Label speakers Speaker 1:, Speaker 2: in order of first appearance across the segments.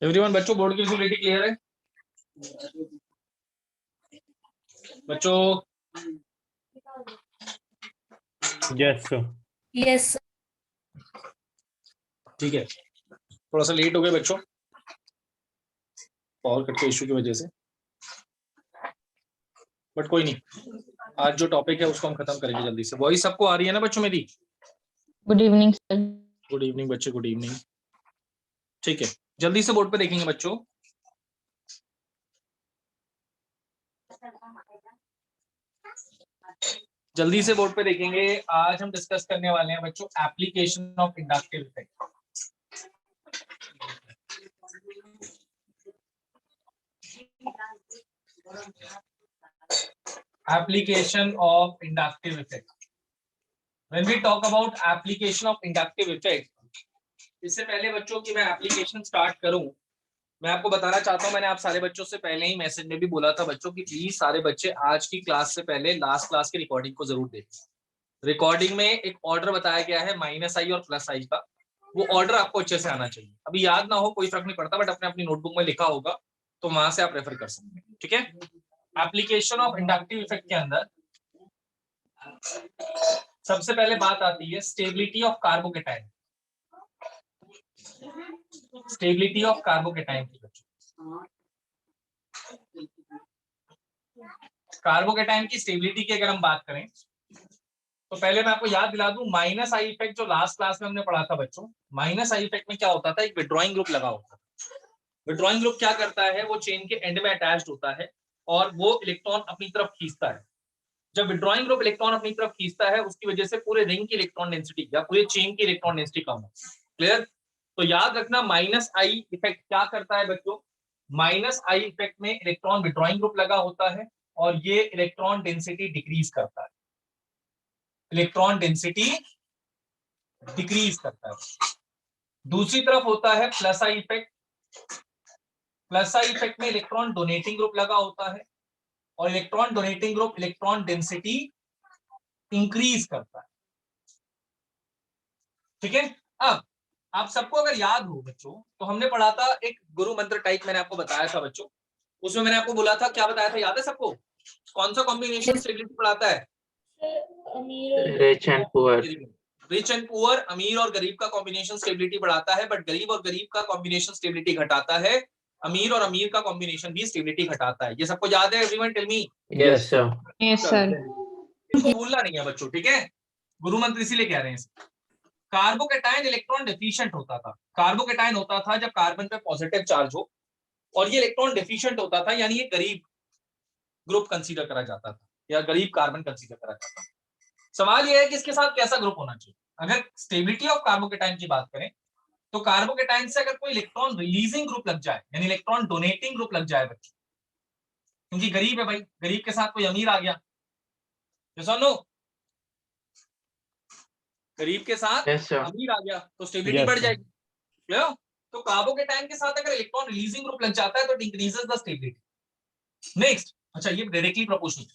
Speaker 1: Everyone, बच्चों board की visibility clear है? बच्चों
Speaker 2: यस सर।
Speaker 3: यस।
Speaker 1: ठीक है, थोड़ा सा लेट हो गए बच्चों, पावर कट के इशू की वजह से, बट कोई नहीं, आज जो टॉपिक है उसको हम खत्म करेंगे जल्दी से। वॉइस सबको आ रही है ना बच्चों मेरी?
Speaker 3: Good evening sir.
Speaker 1: Good evening बच्चे, गुड इवनिंग। ठीक है, जल्दी से बोर्ड पे देखेंगे बच्चों। जल्दी से बोर्ड पे देखेंगे। आज हम डिस्कस करने वाले हैं बच्चों application of inductive effect. Application of inductive effect. When we talk about application of inductive effect, इससे पहले बच्चों की मैं एप्लीकेशन स्टार्ट करूं, मैं आपको बताना चाहता हूं, मैंने आप सारे बच्चों से पहले ही मैसेज में भी बोला था बच्चों की प्लीज सारे बच्चे आज की क्लास से पहले लास्ट क्लास की रिकॉर्डिंग को जरूर देखें। रिकॉर्डिंग में एक ऑर्डर बताया गया है -i और +i का, वो ऑर्डर आपको अच्छे से आना चाहिए। अभी याद ना हो कोई फर्क नहीं पड़ता, बट अपने अपनी नोटबुक में लिखा होगा तो वहां से आप रेफर कर सकते हैं। ठीक है, एप्लीकेशन ऑफ इंडक्टिव इफेक्ट के अंदर सबसे पहले बात आती है stability of carbocation. Stability of carbocation की बच्चों, कार्बोकेटाइन की स्टेबिलिटी की अगर हम बात करें तो पहले मैं आपको याद दिला दूं -i इफेक्ट जो लास्ट क्लास में हमने पढ़ा था बच्चों। -i इफेक्ट में क्या होता था, एक विड्रॉइंग ग्रुप लगा होता था। विड्रॉइंग ग्रुप क्या करता है, वो चेन के एंड में अटैच्ड होता है और वो इलेक्ट्रॉन अपनी तरफ खींचता है। जब विड्रॉइंग ग्रुप इलेक्ट्रॉन अपनी तरफ खींचता है उसकी वजह से पूरे रिंग की इलेक्ट्रॉन डेंसिटी या पूरे चेन की इलेक्ट्रॉन डेंसिटी कम हो। क्लियर? तो याद रखना -i इफेक्ट क्या करता है बच्चों, -i इफेक्ट में इलेक्ट्रॉन विड्रॉइंग ग्रुप लगा होता है और ये इलेक्ट्रॉन डेंसिटी डिक्रीज करता है। इलेक्ट्रॉन डेंसिटी डिक्रीज करता है। दूसरी तरफ होता है +i इफेक्ट। +i इफेक्ट में इलेक्ट्रॉन डोनेटिंग ग्रुप लगा होता है और electron donating group electron density increase करता है। ठीक है, अब आप सबको अगर याद हो बच्चों तो हमने पढ़ा था एक गुरु मंत्र टाइप, मैंने आपको बताया था बच्चों। उसमें मैंने आपको बोला था, क्या बताया था याद है सबको? कौन सा कॉम्बिनेशन स्टेबिलिटी पढ़ाता है?
Speaker 2: Rich and poor.
Speaker 1: Rich and poor, अमीर और गरीब का कॉम्बिनेशन स्टेबिलिटी बढ़ाता है, बट गरीब और गरीब का कॉम्बिनेशन स्टेबिलिटी घटाता है। अमीर और अमीर का कॉम्बिनेशन भी स्टेबिलिटी घटाता है। ये सबको याद है? Everyone tell me.
Speaker 2: Yes sir.
Speaker 3: Yes sir.
Speaker 1: इसको भूलना नहीं है बच्चों, ठीक है? गुरु मंत्र इसीलिए कह रहे हैं। कार्बोकेटाइन इलेक्ट्रॉन डेफिशिएंट होता था। कार्बोकेटाइन होता था जब कार्बन पे पॉजिटिव चार्ज हो, और ये इलेक्ट्रॉन डेफिशिएंट होता था, यानी ये गरीब ग्रुप कंसीडर करा जाता था या गरीब कार्बन कंसीडर करा जाता था। सवाल ये है कि इसके साथ कैसा ग्रुप होना चाहिए। अगर स्टेबिलिटी ऑफ कार्बोकेटाइन की बात करें तो कार्बोकेटाइन से अगर कोई इलेक्ट्रॉन रिलीजिंग ग्रुप लग जाए, यानी इलेक्ट्रॉन डोनेटिंग ग्रुप लग जाए बच्चों, क्योंकि गरीब है भाई, गरीब के साथ कोई अमीर आ गया, नो गरीब के साथ अमीर आ गया तो स्टेबिलिटी बढ़ जाएगी। क्लियर? तो कार्बोकेटाइन के साथ अगर इलेक्ट्रॉन रिलीजिंग ग्रुप लग जाता है तो it increases the stability. Next, अच्छा ये डायरेक्टली प्रोपोर्शनल,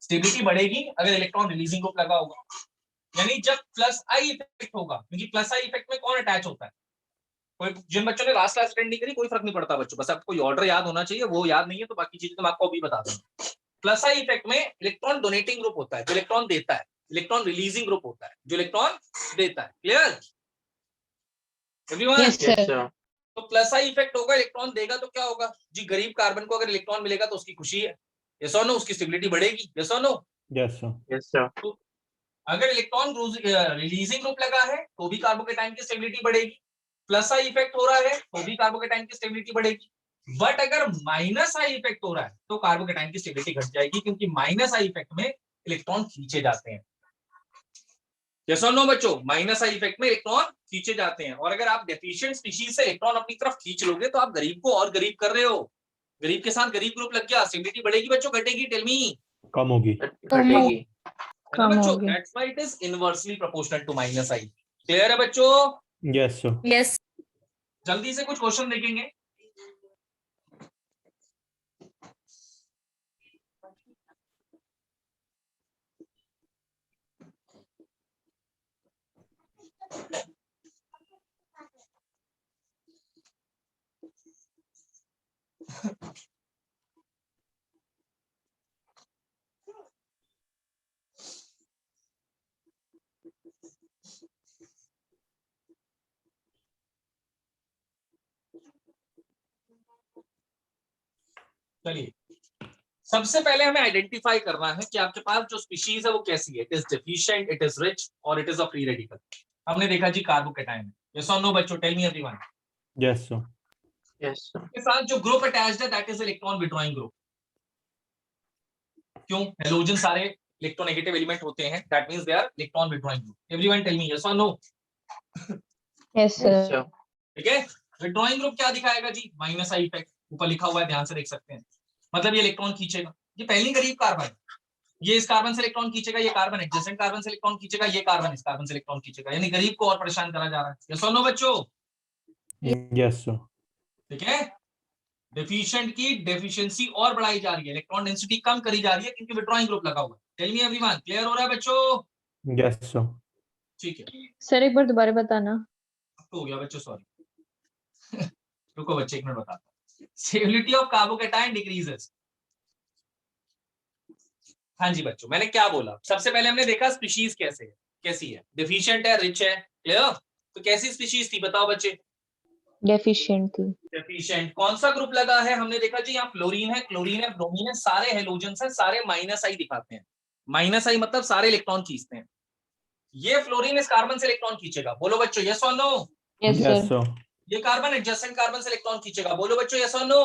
Speaker 1: स्टेबिलिटी बढ़ेगी अगर इलेक्ट्रॉन रिलीजिंग ग्रुप लगा होगा, यानी जब +i इफेक्ट होगा, क्योंकि +i इफेक्ट में कौन अटैच होता है? कोई जिन बच्चों ने लास्ट क्लास अटेंड नहीं करी कोई फर्क नहीं पड़ता बच्चों, बस आपको ऑर्डर याद होना चाहिए, वो याद नहीं है तो बाकी चीजें तो मैं आपको अभी बता दूंगा। +i इफेक्ट में इलेक्ट्रॉन डोनेटिंग ग्रुप होता है जो इलेक्ट्रॉन देता है, इलेक्ट्रॉन रिलीजिंग ग्रुप होता है जो इलेक्ट्रॉन देता है। Clear everyone?
Speaker 3: Yes sir.
Speaker 1: तो +i इफेक्ट होगा, इलेक्ट्रॉन देगा तो क्या होगा जी, गरीब कार्बन को अगर इलेक्ट्रॉन मिलेगा तो उसकी खुशी है, यस और नो, उसकी स्टेबिलिटी बढ़ेगी, यस और no?
Speaker 2: Yes sir. Yes sir.
Speaker 1: अगर इलेक्ट्रॉन रिलीजिंग ग्रुप लगा है तो भी कार्बोकेटाइन की स्टेबिलिटी बढ़ेगी। +i इफेक्ट हो रहा है तो भी कार्बोकेटाइन की स्टेबिलिटी बढ़ेगी। बट अगर -i इफेक्ट हो रहा है तो कार्बोकेटाइन की स्टेबिलिटी घट जाएगी, क्योंकि -i इफेक्ट में इलेक्ट्रॉन खींचे जाते हैं। यस और नो बच्चों, माइनस आई इफेक्ट में इलेक्ट्रॉन खींचे जाते हैं, और अगर आप डेफिशिएंट स्पीशीज से इलेक्ट्रॉन अपनी तरफ खींच लोगे तो आप गरीब को और गरीब कर रहे हो। गरीब के साथ गरीब ग्रुप लग गया, स्टेबिलिटी बढ़ेगी बच्चों घटेगी? Tell me.
Speaker 2: कम होगी। घटेगी।
Speaker 1: है ना
Speaker 3: कम
Speaker 1: बच्चों?
Speaker 3: होगी।
Speaker 1: That's why it is inversely proportional to minus I. Clear है बच्चों?
Speaker 2: Yes sir.
Speaker 3: Yes.
Speaker 1: जल्दी से कुछ क्वेश्चन देखेंगे। चलिए, सबसे पहले हमें आइडेंटिफाई करना है कि आपके पास जो स्पीशीज है वो कैसी है। It is deficient, it is rich, और it is a free radical. हमने देखा जी कार्बोकैटायन। यस और नो बच्चों, tell me everyone.
Speaker 2: Yes sir. Yes sir.
Speaker 1: के साथ जो ग्रुप अटैच्ड है that is electron withdrawing group. क्यों? हेलोजन सारे इलेक्ट्रोनेगेटिव एलिमेंट होते हैं, that means they are electron withdrawing group. Everyone tell me yes और नो।
Speaker 3: Yes, sir.
Speaker 1: ठीक है, विड्रॉइंग ग्रुप क्या दिखाएगा जी? माइनस आई इफेक्ट, ऊपर लिखा हुआ है, ध्यान से देख सकते हैं। मतलब ये इलेक्ट्रॉन खींचेगा, ये पहली करीब कार्बन, ये इस कार्बन से इलेक्ट्रॉन खींचेगा, ये कार्बन एडजेसेंट कार्बन से इलेक्ट्रॉन खींचेगा, ये कार्बन इस कार्बन से इलेक्ट्रॉन खींचेगा, यानी गरीब को और परेशान करा जा रहा है। यस और नो बच्चों?
Speaker 2: Yes sir.
Speaker 1: ठीक है, डेफिशिएंट की डेफिशिएंसी और बढ़ाई जा रही है, इलेक्ट्रॉन डेंसिटी कम करी जा रही है क्योंकि विड्रॉइंग ग्रुप लगा हुआ है। टेल मी एवरीवन, क्लियर हो रहा है बच्चों?
Speaker 2: Yes sir.
Speaker 1: ठीक है,
Speaker 3: सर एक बार दोबारा बताना।
Speaker 1: तो हो गया बच्चों, सॉरी। रुको बच्चे, एक मिनट बताता हूं। Stability of carbocation decreases. हाँ जी बच्चों, मैंने क्या बोला? सबसे पहले हमने देखा स्पीशीज कैसे है, कैसी है, डेफिशिएंट है, रिच है, क्लियर? तो कैसी स्पीशीज थी बताओ बच्चे?
Speaker 3: डेफिशिएंट थी।
Speaker 1: डेफिशिएंट। कौन सा ग्रुप लगा है? हमने देखा जी यहाँ फ्लोरीन है, क्लोरीन है, ब्रोमीन है, सारे हेलोजेंस हैं, सारे माइनस आई दिखाते हैं। माइनस आई मतलब सारे इलेक्ट्रॉन खींचते हैं। ये फ्लोरीन इस कार्बन से इलेक्ट्रॉन खींचेगा, बोलो बच्चों यस और no.
Speaker 3: Yes
Speaker 2: yes
Speaker 3: sir.
Speaker 2: Sir.
Speaker 1: ये कार्बन एडजेसेंट कार्बन से इलेक्ट्रॉन खींचेगा, बोलो बच्चों यस और no.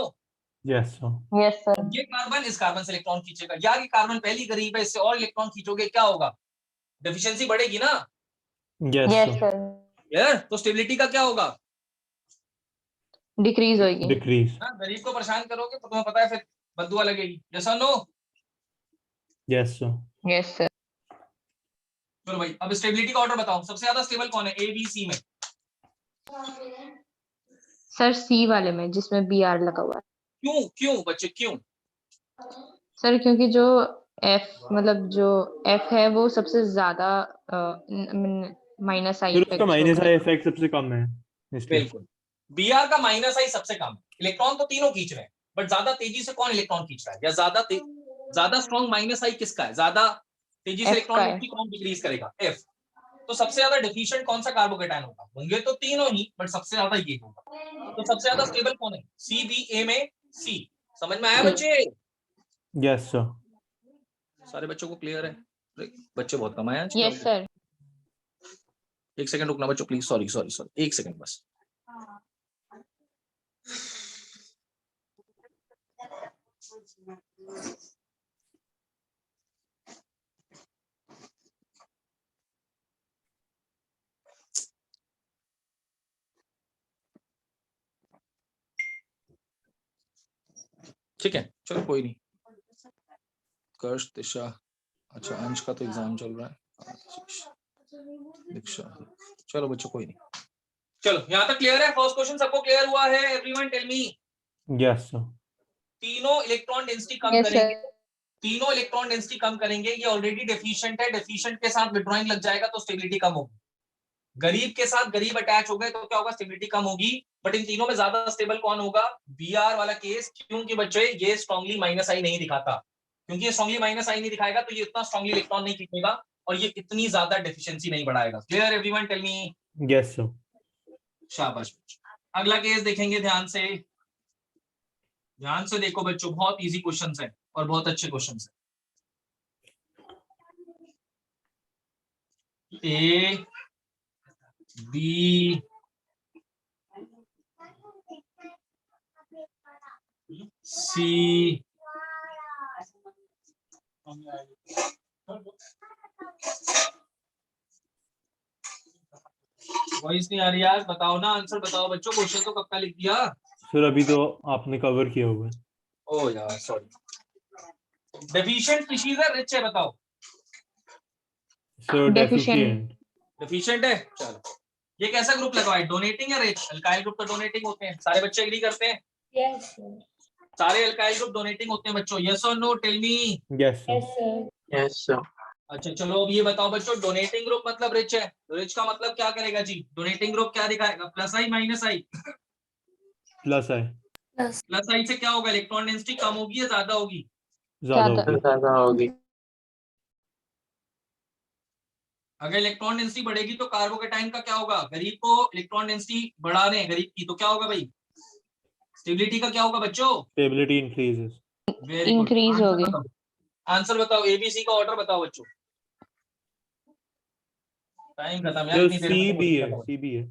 Speaker 2: Yes sir.
Speaker 3: Yes sir.
Speaker 1: ये कार्बन इस कार्बन से इलेक्ट्रॉन खींचेगा, यार ये कार्बन पहली करीब है, इससे और इलेक्ट्रॉन खींचोगे क्या होगा? डेफिशिएंसी बढ़ेगी ना।
Speaker 2: Yes
Speaker 3: yes
Speaker 2: sir.
Speaker 3: सर।
Speaker 1: यार तो स्टेबिलिटी का क्या होगा?
Speaker 3: डिक्रीज होगी।
Speaker 2: डिक्रीज।
Speaker 1: हाँ, गरीब को परेशान करोगे तो तुम्हें पता है फिर बददुआ लगेगी। यस और no?
Speaker 2: Yes sir.
Speaker 3: Yes sir.
Speaker 1: चलो भाई, अब स्टेबिलिटी का ऑर्डर बताओ, सबसे ज्यादा स्टेबल कौन है ए बी सी में?
Speaker 3: सर सी वाले में जिसमें बी आर लगा हुआ है।
Speaker 1: क्यों क्यों बच्चे क्यों?
Speaker 3: सर क्योंकि जो एफ मतलब जो एफ है वो सबसे ज्यादा माइनस आई
Speaker 2: फिर उसका
Speaker 3: इफेक्ट शो
Speaker 2: माइनस आई
Speaker 3: करेगा।
Speaker 2: इफेक्ट सबसे कम है इसलिए।
Speaker 1: बिल्कुल, बीआर का माइनस आई सबसे कम है। इलेक्ट्रॉन तो तीनों खींच रहे हैं, बट ज्यादा तेजी से कौन इलेक्ट्रॉन खींच रहा है, या ज्यादा स्ट्रॉन्ग माइनस आई किसका है? ज्यादा तेजी से
Speaker 3: एफ का
Speaker 1: इलेक्ट्रॉन
Speaker 3: है।
Speaker 1: कौन डिक्रीज करेगा? एफ। तो सबसे ज्यादा डिफिशिएंट कौन सा कार्बोकैटायन होगा? होंगे तो तीनों ही, बट सबसे ज्यादा ये होगा। तो सबसे ज्यादा स्टेबल कौन है? सी बी ए में सी। समझ में आया
Speaker 3: सी।
Speaker 1: बच्चे?
Speaker 2: Yes sir.
Speaker 1: सारे बच्चों को क्लियर है? बच्चे बहुत कम आए आज।
Speaker 3: Yes sir.
Speaker 1: एक सेकंड रुकना बच्चों प्लीज, सॉरी सॉरी सॉरी, एक सेकंड बस। ठीक है, चलो कोई नहीं। कर्ष दिशा, अच्छा अंश का तो एग्जाम चल रहा है। दीक्षा, चलो बच्चों कोई नहीं। चलो यहाँ तक क्लियर है? फर्स्ट क्वेश्चन सबको क्लियर हुआ है? Everyone tell me.
Speaker 2: Yes sir.
Speaker 1: तीनों इलेक्ट्रॉन डेंसिटी कम
Speaker 3: यस
Speaker 1: करेंगे,
Speaker 3: सर।
Speaker 1: तीनों इलेक्ट्रॉन डेंसिटी कम करेंगे। ये ऑलरेडी डेफिशिएंट है, डेफिशिएंट के साथ विड्रॉइंग लग जाएगा तो स्टेबिलिटी कम होगी। गरीब के साथ गरीब अटैच हो गए तो क्या होगा? स्टेबिलिटी कम होगी। बट इन तीनों में ज्यादा स्टेबल कौन होगा? बीआर वाला केस, क्योंकि बच्चे ये स्ट्रांगली माइनस आई नहीं दिखाता। क्योंकि ये स्ट्रांगली माइनस आई नहीं दिखाएगा तो ये इतना स्ट्रांगली इलेक्ट्रॉन नहीं खींचेगा और ये इतनी ज्यादा डेफिशिएंसी नहीं बढ़ाएगा। Clear everyone tell me?
Speaker 2: Yes sir.
Speaker 1: शाबाश। अगला केस देखेंगे ध्यान से। ध्यान से देखो बच्चों, बहुत इजी क्वेश्चंस है और बहुत अच्छे क्वेश्चंस है। ए बी सी वॉइस नहीं आ रही यार, बताओ ना आंसर बताओ बच्चों, क्वेश्चन तो कब का लिख दिया।
Speaker 2: सर अभी तो आपने कवर किया हुआ है।
Speaker 1: ओ यार सॉरी। डेफिशिएंट स्पीशीज है रिच है, बताओ।
Speaker 2: Sir
Speaker 3: Deficient.
Speaker 2: डेफिशिएंट।
Speaker 1: डेफिशिएंट है, चलो। ये कैसा ग्रुप लगा है, डोनेटिंग या रिच? अल्काइल ग्रुप तो डोनेटिंग होते हैं, सारे बच्चे एग्री करते हैं?
Speaker 4: Yes, sir.
Speaker 1: सारे अल्काइल ग्रुप डोनेटिंग होते हैं बच्चों, यस और no, tell me.
Speaker 2: Yes sir.
Speaker 4: Yes, sir.
Speaker 5: Yes, sir.
Speaker 1: अच्छा चलो, अब ये बताओ बच्चों, डोनेटिंग ग्रुप मतलब रिच है, रिच का मतलब क्या करेगा जी? डोनेटिंग ग्रुप क्या दिखाएगा, प्लस आई माइनस आई?
Speaker 2: प्लस है,
Speaker 1: प्लस आई से क्या होगा, इलेक्ट्रॉन डेंसिटी कम होगी या ज्यादा होगी?
Speaker 2: ज्यादा
Speaker 3: ज्यादा।
Speaker 2: होगी।
Speaker 5: ज़्यादा होगी।
Speaker 1: अगर इलेक्ट्रॉन डेंसिटी बढ़ेगी तो कार्बोकेटाइन का क्या होगा? गरीब को इलेक्ट्रॉन डेंसिटी बढ़ा रहे हैं गरीब की, तो क्या होगा भाई? स्टेबिलिटी का क्या होगा बच्चों?
Speaker 2: Stability increases.
Speaker 1: Very good.
Speaker 3: Increase होगी।
Speaker 1: आंसर बताओ, एबीसी का ऑर्डर बताओ बच्चों। टाइम खत्म यार,
Speaker 2: सर
Speaker 1: इतनी देर
Speaker 2: सी
Speaker 1: में
Speaker 2: भी
Speaker 1: तो
Speaker 2: है, सी भी है।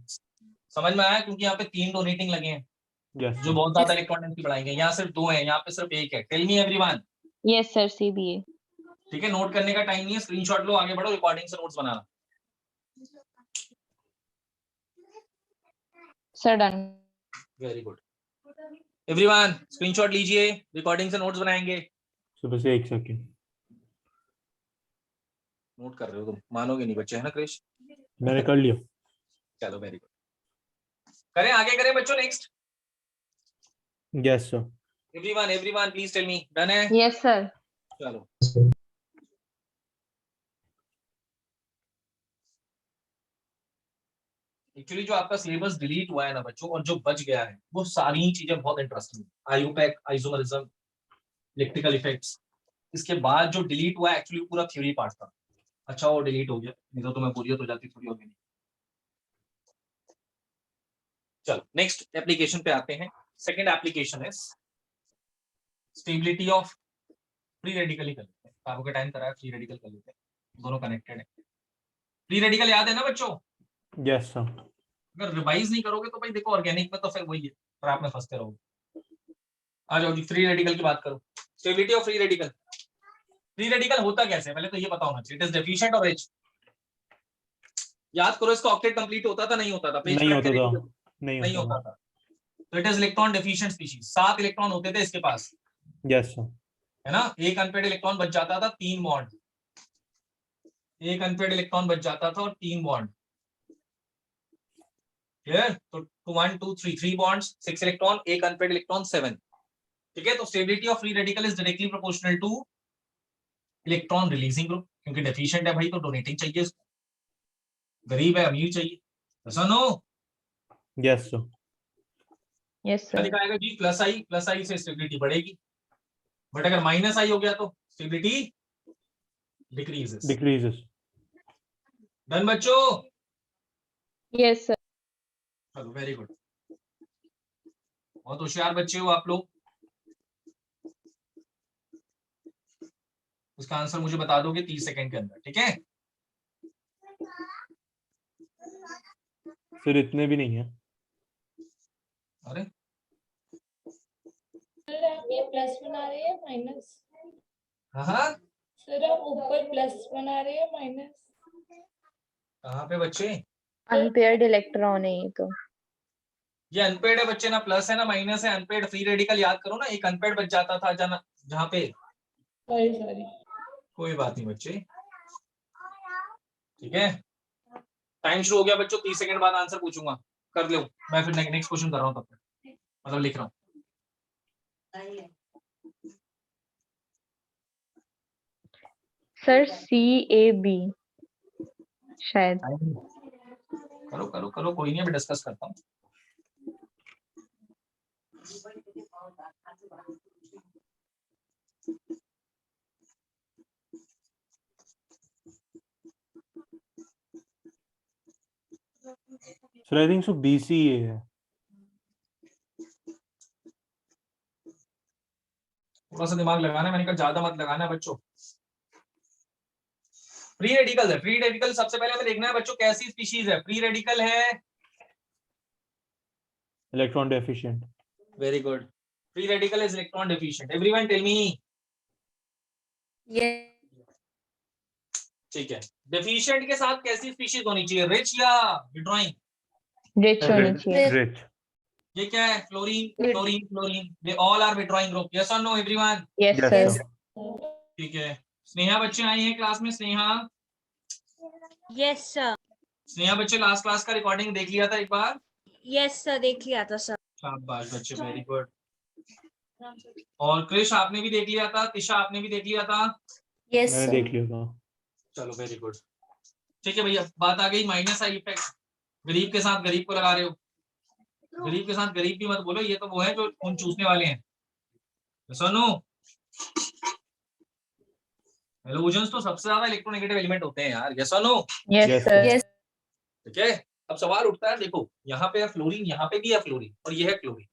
Speaker 1: समझ में आया, क्योंकि यहाँ पे 3 डोनेटिंग लगे हैं
Speaker 2: यस
Speaker 1: जो बहुत ज्यादा इलेक्ट्रॉन डेंसिटी बढ़ाएंगे, यहाँ सिर्फ 2 है, यहाँ पे सिर्फ 1 है। Tell me everyone.
Speaker 3: Yes, sir. CBA.
Speaker 1: ठीक है, नोट करने का टाइम नहीं है, स्क्रीनशॉट लो, आगे बढ़ो, रिकॉर्डिंग से नोट्स बनाना।
Speaker 3: Sir, done.
Speaker 1: Very good everyone, screenshot लीजिए, रिकॉर्डिंग से नोट्स बनाएंगे।
Speaker 2: सर बस एक सेकंड।
Speaker 1: नोट कर रहे हो तुम, मानोगे नहीं बच्चे, है ना क्रिश?
Speaker 2: मैंने कर लिया।
Speaker 1: चलो वेरी गुड, करें आगे, करें बच्चों, next.
Speaker 2: Yes sir.
Speaker 1: Everyone everyone please tell me, done है?
Speaker 3: Yes, sir.
Speaker 1: चलो एक्चुअली जो आपका सिलेबस डिलीट हुआ है ना बच्चों, और जो बच गया है वो सारी चीजें बहुत इंटरेस्टिंग है। आईयूपैक, आइसोमरिज्म, इलेक्ट्रिकल इफेक्ट्स, इसके बाद जो डिलीट हुआ है एक्चुअली पूरा थ्योरी पार्ट था। अच्छा वो डिलीट हो गया, नहीं तो तुम्हें बोरियत हो जाती थोड़ी होगी। नहीं, चलो नेक्स्ट एप्लीकेशन पे आते हैं। सेकंड एप्लीकेशन है स्टेबिलिटी ऑफ फ्री रेडिकल ही कर लेते हैं, कार्बोकेटाइन कराया फ्री रेडिकल कर लेते हैं, दोनों कनेक्टेड है। फ्री रेडिकल याद है ना बच्चों?
Speaker 2: Yes sir.
Speaker 1: अगर रिवाइज नहीं करोगे तो भाई देखो, ऑर्गेनिक में तो फिर वही है, पर आप में फंसते रहोगे। आ जाओ जी, फ्री रेडिकल की बात करो। Stability of free radical, free radical होता कैसे, पहले तो ये पता होना चाहिए। इट इज डेफिशिएंट और रिच। याद करो, इसका ऑक्टेट कंप्लीट होता था नहीं होता था? पेज
Speaker 2: नहीं
Speaker 1: पलट के
Speaker 2: होता था,
Speaker 1: देखो,
Speaker 2: नहीं
Speaker 1: नहीं
Speaker 2: होता
Speaker 1: होता था। तो it is electron deficient species. 7 electron होते थे इसके पास,
Speaker 2: था। Yes sir.
Speaker 1: है ना? एक अनपेड इलेक्ट्रॉन बच जाता था, 3 बॉन्ड। एक अनपेड इलेक्ट्रॉन बच जाता था और 3 बॉन्ड। क्लियर? तो 1 2 3 3 बॉन्ड्स, 6 इलेक्ट्रॉन, एक अनपेड इलेक्ट्रॉन, 7। ठीक है, तो stability of free radical is directly proportional two electron releasing group, क्योंकि डेफिशिएंट है भाई तो डोनेटिंग चाहिए इसको, गरीब है अमीर चाहिए, ऐसा नो?
Speaker 2: Yes sir.
Speaker 3: Yes,
Speaker 1: क्या
Speaker 3: sir.
Speaker 1: दिखाएगा जी? प्लस आई से स्टेबिलिटी बढ़ेगी, बट अगर माइनस आई हो गया तो स्टेबिलिटी डिक्रीजेस।
Speaker 2: डिक्रीजेस।
Speaker 1: डन बच्चों?
Speaker 3: Yes, sir.
Speaker 1: चलो वेरी गुड, बहुत होशियार बच्चे हो आप लोग। उसका आंसर मुझे बता दोगे 30 सेकंड के अंदर, ठीक है?
Speaker 2: सर इतने भी नहीं है।
Speaker 1: अरे
Speaker 4: सर आप ये प्लस बना रहे हैं माइनस?
Speaker 1: हाँ,
Speaker 4: सर आप ऊपर प्लस बना रहे हैं माइनस?
Speaker 1: कहाँ पे बच्चे?
Speaker 3: Unpaired electron है ये तो।
Speaker 1: ये अनपेड है बच्चे, ना प्लस है ना माइनस है, अनपेड। फ्री रेडिकल याद करो ना, एक अनपेड बच जाता था जहाँ पे।
Speaker 4: सॉरी।
Speaker 1: कोई बात नहीं बच्चे, ठीक है। टाइम शुरू हो गया बच्चों, 30 सेकंड बाद आंसर पूछूंगा, कर लो। मैं फिर नेक्स्ट क्वेश्चन कर रहा हूँ तब तक, मतलब लिख रहा हूँ।
Speaker 3: Sir, CAB शायद।
Speaker 1: करो करो करो, कोई नहीं, मैं डिस्कस करता हूँ।
Speaker 2: Sir I think so BCA है।
Speaker 1: थोड़ा सा दिमाग लगाना है, मैंने कहा ज्यादा मत लगाना है बच्चों। फ्री रेडिकल है, फ्री रेडिकल सबसे पहले हमें देखना है बच्चों कैसी स्पीशीज है। फ्री रेडिकल है
Speaker 2: electron deficient.
Speaker 1: Very good, free radical is electron deficient. Everyone tell me.
Speaker 4: Yes.
Speaker 1: ठीक है, डेफिशिएंट के साथ कैसी स्पीशीज होनी चाहिए, रिच या विड्रॉइंग?
Speaker 3: रिच होनी चाहिए।
Speaker 2: रिच।
Speaker 1: ये क्या है? Fluorine,
Speaker 3: Lit-
Speaker 1: fluorine, fluorine, they all are withdrawing group. Yes और no everyone?
Speaker 3: Yes
Speaker 2: yes
Speaker 3: sir.
Speaker 2: Sir.
Speaker 1: ठीक है। स्नेहा बच्चे आई हैं क्लास में? Sneha,
Speaker 5: yes sir.
Speaker 1: स्नेहा बच्चे लास्ट क्लास का रिकॉर्डिंग देख लिया था एक बार?
Speaker 5: यस सर, देख लिया था सर।
Speaker 1: शाबाश बच्चे, वेरी गुड। और कृष आपने भी देख लिया था? तिशा आपने भी देख लिया था?
Speaker 4: यस
Speaker 2: मैंने देख लिया था।
Speaker 1: चलो वेरी गुड। ठीक है भैया, बात आ गई माइनस आई इफेक्ट। गरीब के साथ गरीब को लगा रहे हो, गरीब के साथ गरीब भी मत बोलो, ये तो वो है जो खून चूसने वाले हैं। सोनू, हेलोजन्स तो सबसे ज्यादा इलेक्ट्रोनेगेटिव एलिमेंट होते हैं यार। यस और no?
Speaker 3: Yes
Speaker 2: Yes,
Speaker 3: sir.
Speaker 4: Yes
Speaker 1: ठीक है। अब सवाल उठता है, देखो यहाँ पे है फ्लोरीन, यहाँ पे भी है फ्लोरीन और ये है क्लोरीन।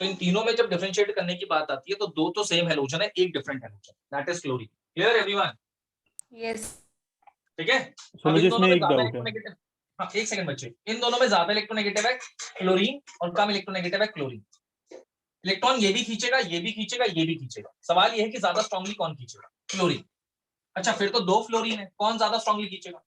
Speaker 1: तो इन तीनों में जब डिफरेंशिएट करने की बात आती है तो दो तो सेम हेलोजन है, एक different halogen, that is chlorine. Clear everyone?
Speaker 4: Yes
Speaker 1: ठीक है।
Speaker 2: सो
Speaker 1: अब
Speaker 2: मुझे
Speaker 1: इन दोनों
Speaker 2: इसमें
Speaker 1: में
Speaker 2: एक
Speaker 1: ज्यादा
Speaker 2: डाउट है।
Speaker 1: इलेक्ट्रोनेगेटिव, हाँ एक सेकंड बच्चे, इन दोनों में ज्यादा इलेक्ट्रोनेगेटिव है क्लोरीन और कम इलेक्ट्रोनेगेटिव है क्लोरीन। इलेक्ट्रॉन ये भी खींचेगा, ये भी खींचेगा, ये भी खींचेगा। सवाल ये है कि ज्यादा स्ट्रांगली कौन खींचेगा? क्लोरीन। अच्छा फिर तो दो फ्लोरीन है, कौन ज्यादा स्ट्रांगली खींचेगा?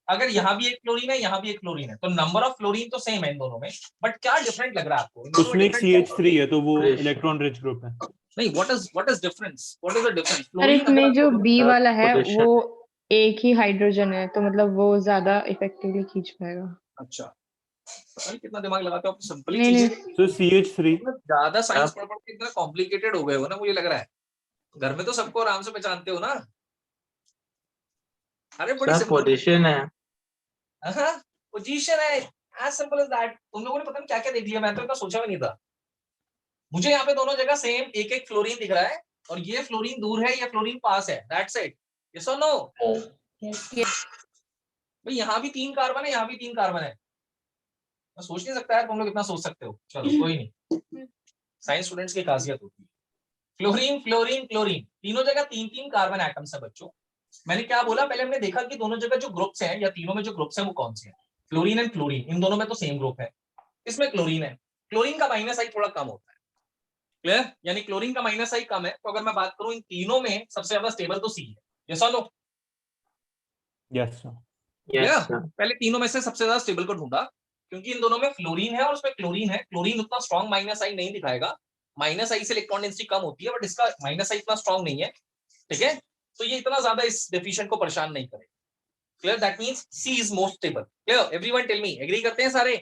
Speaker 1: अगर यहाँ भी एक क्लोरीन है, यहाँ भी एक क्लोरीन है, तो नंबर ऑफ फ्लोरीन तो सेम है इन दोनों में, बट क्या डिफरेंट लग रहा है आपको? इन दोनों में
Speaker 2: उसमें एक
Speaker 1: different क्या है?
Speaker 2: CH3 है तो वो इलेक्ट्रॉन रिच ग्रुप है।
Speaker 1: नहीं, what is difference? What is the difference?
Speaker 3: Sir इसमें जो बी वाला है वो एक ही हाइड्रोजन है, तो मतलब वो ज्यादा इफेक्टिवली खींच पाएगा।
Speaker 1: अच्छा, पता नहीं कितना दिमाग लगाते हो आप सिंपली
Speaker 3: नहीं नहीं
Speaker 1: चीजें।
Speaker 2: सो CH3
Speaker 1: ज्यादा साइंस पढ़ पढ़ के इतना कॉम्प्लिकेटेड हो गए हो ना, मुझे लग रहा है। घर में तो सबको आराम से पहचानते हो ना। अरे बड़ी
Speaker 6: सर पोजीशन है।
Speaker 1: पोजीशन है, एज सिंपल एज दैट। तुम लोगों ने पता नहीं क्या क्या देख लिया, मैं तो इतना सोचा भी नहीं था। मुझे यहाँ पे दोनों जगह सेम एक एक फ्लोरीन दिख रहा है और ये फ्लोरीन दूर है, ये फ्लोरीन पास है, दैट्स इट। यस और नो?
Speaker 4: यस
Speaker 1: भाई यहाँ भी 3 कार्बन है, यहाँ भी 3 कार्बन है। मैं सोच नहीं सकता यार, तुम लोग इतना सोच सकते हो। चलो कोई नहीं, साइंस स्टूडेंट्स की खासियत होती है। फ्लोरीन, फ्लोरीन, क्लोरीन, तीनों जगह 3-3 कार्बन एटम्स है बच्चों। मैंने क्या बोला पहले? हमने देखा कि दोनों जगह जो ग्रुप्स हैं या तीनों में जो ग्रुप्स हैं वो कौन से हैं? फ्लोरीन एंड क्लोरीन, इन दोनों में तो सेम ग्रुप है। इसमें क्लोरीन है, क्लोरीन का माइनस आई थोड़ा कम होता है। क्लियर? यानी क्लोरीन का माइनस आई कम है। तो अगर मैं बात करूं इन तीनों में सबसे ज्यादा स्टेबल तो सी है। यस और no?
Speaker 2: Yes sir.
Speaker 6: Yes sir.
Speaker 1: पहले तीनों में से सबसे ज्यादा स्टेबल को ढूंढा, क्योंकि इन दोनों में फ्लोरीन है और उसमें क्लोरीन है। क्लोरीन उतना स्ट्रॉन्ग माइनस आई नहीं दिखाएगा, माइनस आई से इलेक्ट्रॉन डेंसिटी कम होती है, बट इसका माइनस आई इतना स्ट्रॉन्ग नहीं है। ठीक है, तो ये इतना ज्यादा इस डेफिशिएंट को परेशान नहीं करेगा। Clear? That means C is most stable. Clear? Everyone tell me, agree करते हैं सारे?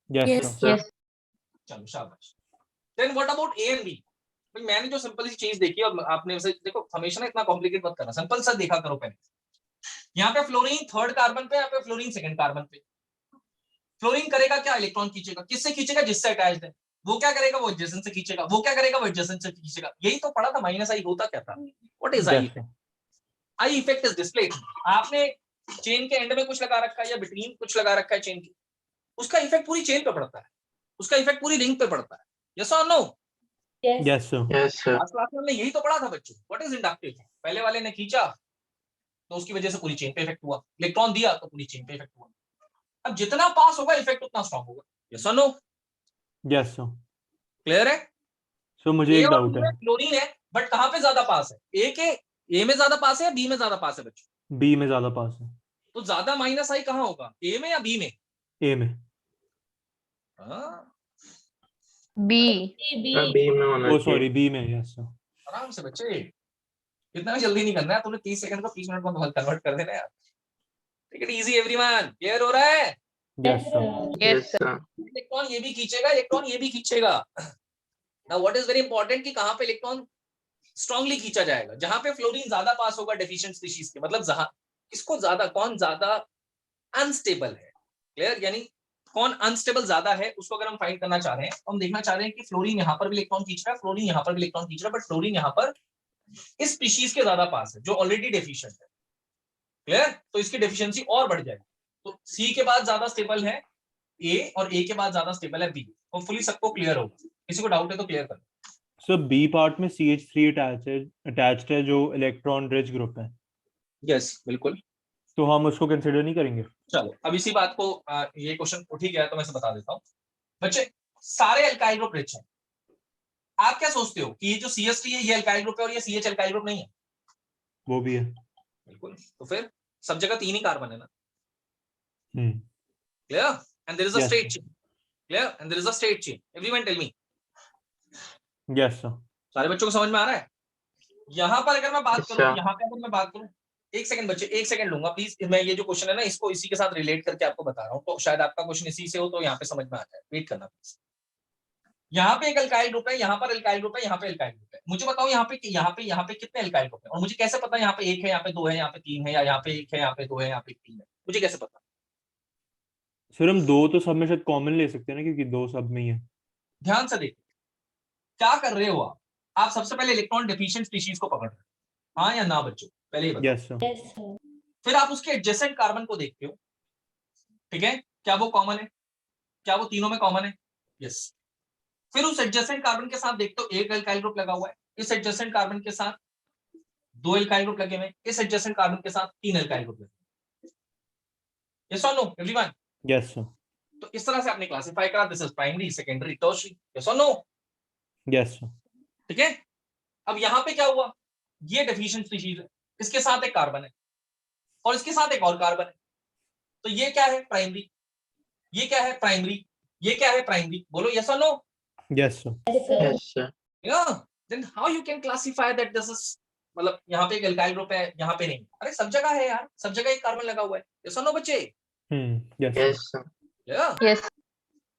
Speaker 2: Yes
Speaker 4: Yes,
Speaker 2: sir.
Speaker 3: यस
Speaker 1: चलो शाबाश। Then what about A and B? भाई मैंने जो सिंपल सी चीज देखी और आपने वैसे देखो, हमेशा ना इतना कॉम्प्लिकेट मत करना, सिंपल सा देखा करो पहले। यहाँ पे फ्लोरीन 3rd कार्बन पे, यहाँ पे फ्लोरीन 2nd कार्बन पे। फ्लोरीन करेगा क्या? इलेक्ट्रॉन खींचेगा। किससे खींचेगा? जिससे अटैच्ड है। वो क्या करेगा? वो एडजेसेंट से खींचेगा। वो क्या करेगा? वो एडजेसेंट से खींचेगा। यही तो पढ़ा था माइनस आई होता क्या था। What is I?
Speaker 2: Yes sir.
Speaker 1: I effect is displayed. आपने चेन के एंड में कुछ लगा रखा है या बिटवीन कुछ लगा रखा है चेन की, उसका इफेक्ट पूरी चेन पे पड़ता है, उसका इफेक्ट पूरी रिंग पे पड़ता है। यस और no?
Speaker 4: Yes
Speaker 2: yes sir.
Speaker 6: Yes sir.
Speaker 1: Last class में हमने यही तो पढ़ा था बच्चों। What is inductive? पहले वाले ने खींचा तो उसकी वजह से पूरी चेन पे इफेक्ट हुआ, इलेक्ट्रॉन दिया तो पूरी चेन पे इफेक्ट हुआ। अब जितना पास होगा इफेक्ट उतना स्ट्रांग होगा। यस और नो?
Speaker 2: Yes sir.
Speaker 1: क्लियर है?
Speaker 2: सो मुझे
Speaker 1: ए
Speaker 2: एक
Speaker 1: और
Speaker 2: डाउट
Speaker 1: बी
Speaker 2: है।
Speaker 1: में क्लोरीन है, बट कहां पे ज्यादा पास है? ए में ज्यादा पास है या बी में ज्यादा पास है बच्चों?
Speaker 2: बी में ज्यादा पास है।
Speaker 1: तो ज्यादा माइनस आई कहां होगा? ए में या बी में?
Speaker 2: ए में।
Speaker 1: हाँ,
Speaker 3: बी
Speaker 4: बी
Speaker 6: बी में होना
Speaker 2: ओ
Speaker 6: चाहिए।
Speaker 2: सॉरी, बी में। Yes sir.
Speaker 1: आराम से बच्चे, इतना भी जल्दी नहीं करना है। तुमने 30 सेकंड को 30 मिनट में कन्वर्ट कर देना यार। Take it easy everyone. Clear हो रहा है?
Speaker 2: Yes sir.
Speaker 3: Yes
Speaker 6: yes sir.
Speaker 1: Electron ये भी खींचेगा, इलेक्ट्रॉन ये भी खींचेगा। Now what is very important कि कहां पे इलेक्ट्रॉन स्ट्रांगली खींचा जाएगा? जहां पे फ्लोरीन ज्यादा पास होगा डेफिशिएंट स्पीशीज के, मतलब जहां किसको ज्यादा, कौन ज्यादा अनस्टेबल है। क्लियर? यानी कौन अनस्टेबल ज्यादा है, उसको अगर हम फाइंड करना चाह रहे हैं तो हम देखना चाह रहे हैं कि फ्लोरीन यहां पर भी इलेक्ट्रॉन खींच रहा है, फ्लोरीन यहां पर भी इलेक्ट्रॉन खींच रहा है, बट फ्लोरीन यहां पर इस स्पीशीज के ज्यादा पास है जो ऑलरेडी डेफिशिएंट है। क्लियर? तो इसकी डेफिशिएंसी और बढ़ जाएगी। तो सी के बाद ज्यादा स्टेबल है ए और ए के बाद ज्यादा स्टेबल है बी। होपफुली सबको क्लियर होगा। किसी को डाउट है तो क्लियर करो।
Speaker 2: सो बी पार्ट में CH3 अटैच्ड है जो इलेक्ट्रॉन रिच ग्रुप है,
Speaker 1: यस बिल्कुल।
Speaker 2: तो हम उसको कंसिडर नहीं करेंगे।
Speaker 1: चलो अब इसी बात को ये क्वेश्चन उठ ही गया तो मैं इसे बता देता हूँ। बच्चे सारे अल्काइल ग्रुप रिच हैं। आप क्या सोचते हो कि ये जो CH3 है ये अल्काइल ग्रुप है और ये CH अल्काइल ग्रुप नहीं है?
Speaker 2: वो भी है।
Speaker 1: बिल्कुल। तो फिर सब जगह 3 ही कार्बन है ना।
Speaker 2: हम्म।
Speaker 1: Clear? and there is a
Speaker 2: Yes,
Speaker 1: straight
Speaker 2: sir.
Speaker 1: chain. Clear? And there is a straight chain. Everyone tell me.
Speaker 2: Yes, sir.
Speaker 1: सारे बच्चों को समझ में आ रहा है? यहाँ पर अगर मैं बात
Speaker 6: Yes,
Speaker 1: करूँ,
Speaker 6: sir.
Speaker 1: यहाँ पे अगर मैं बात करूँ, एक सेकंड बच्चे, एक सेकंड लूंगा प्लीज। मैं ये जो क्वेश्चन है ना, इसको इसी के साथ रिलेट करके आपको बता रहा हूँ, तो शायद आपका क्वेश्चन इसी से हो तो यहाँ पे समझ में आ जाए। वेट करना प्लीज। यहाँ पे एक अल्काइल ग्रुप है, यहाँ पर अल्काइल ग्रुप है, यहाँ पे अल्काइल ग्रुप है। मुझे बताओ यहाँ पे कितने अल्काइल ग्रुप है, और मुझे कैसे पता यहाँ पे एक है, यहाँ पे दो है, यहाँ पे तीन है, या यहाँ पे एक है, यहाँ पे दो है, यहाँ पे तीन है, मुझे कैसे पता?
Speaker 2: सर हम दो तो सब में शायद कॉमन ले सकते हैं ना, क्योंकि दो सब में ही है।
Speaker 1: ध्यान से देखो क्या कर रहे हो आप सबसे पहले इलेक्ट्रॉन डेफिशिएंट स्पीशीज को पकड़ रहे हो, हाँ या ना बच्चों? पहले ही बताओ।
Speaker 2: Yes sir.
Speaker 4: Yes, sir.
Speaker 1: फिर आप उसके एडजेसेंट कार्बन को देखते हो, ठीक है, क्या वो कॉमन है, क्या वो तीनों में कॉमन है? यस। फिर उस एडजेसेंट कार्बन के साथ देखते हो एक अल्काइल ग्रुप लगा हुआ है, इस एडजेसेंट कार्बन के साथ दो अल्काइल ग्रुप लगे हुए हैं, इस एडजेसेंट कार्बन के साथ तीन अल्काइल ग्रुप लगे हुए हैं। यस और नो एवरीवन?
Speaker 2: Yes sir.
Speaker 1: तो इस तरह से आपने क्लासिफाई करा, this is primary, secondary, tertiary. Yes और नो?
Speaker 2: Yes sir.
Speaker 1: ठीक है। अब यहाँ पे क्या हुआ, ये डेफिशिएंट स्पीशीज है, इसके साथ एक कार्बन है और इसके साथ एक और कार्बन है, तो ये क्या है? प्राइमरी। ये क्या है? प्राइमरी। ये क्या है? प्राइमरी। बोलो यस और no?
Speaker 2: Yes sir.
Speaker 4: Yes, sir.
Speaker 6: Yes, sir.
Speaker 1: Yeah, then how you can classify that this is, मतलब यहाँ पे एक अल्काइल ग्रुप है, यहाँ पे नहीं? अरे सब जगह है यार, सब जगह एक कार्बन लगा हुआ है। yes or no बच्चे?
Speaker 2: Yes
Speaker 6: Yes, sir.
Speaker 1: yeah.
Speaker 3: Yes.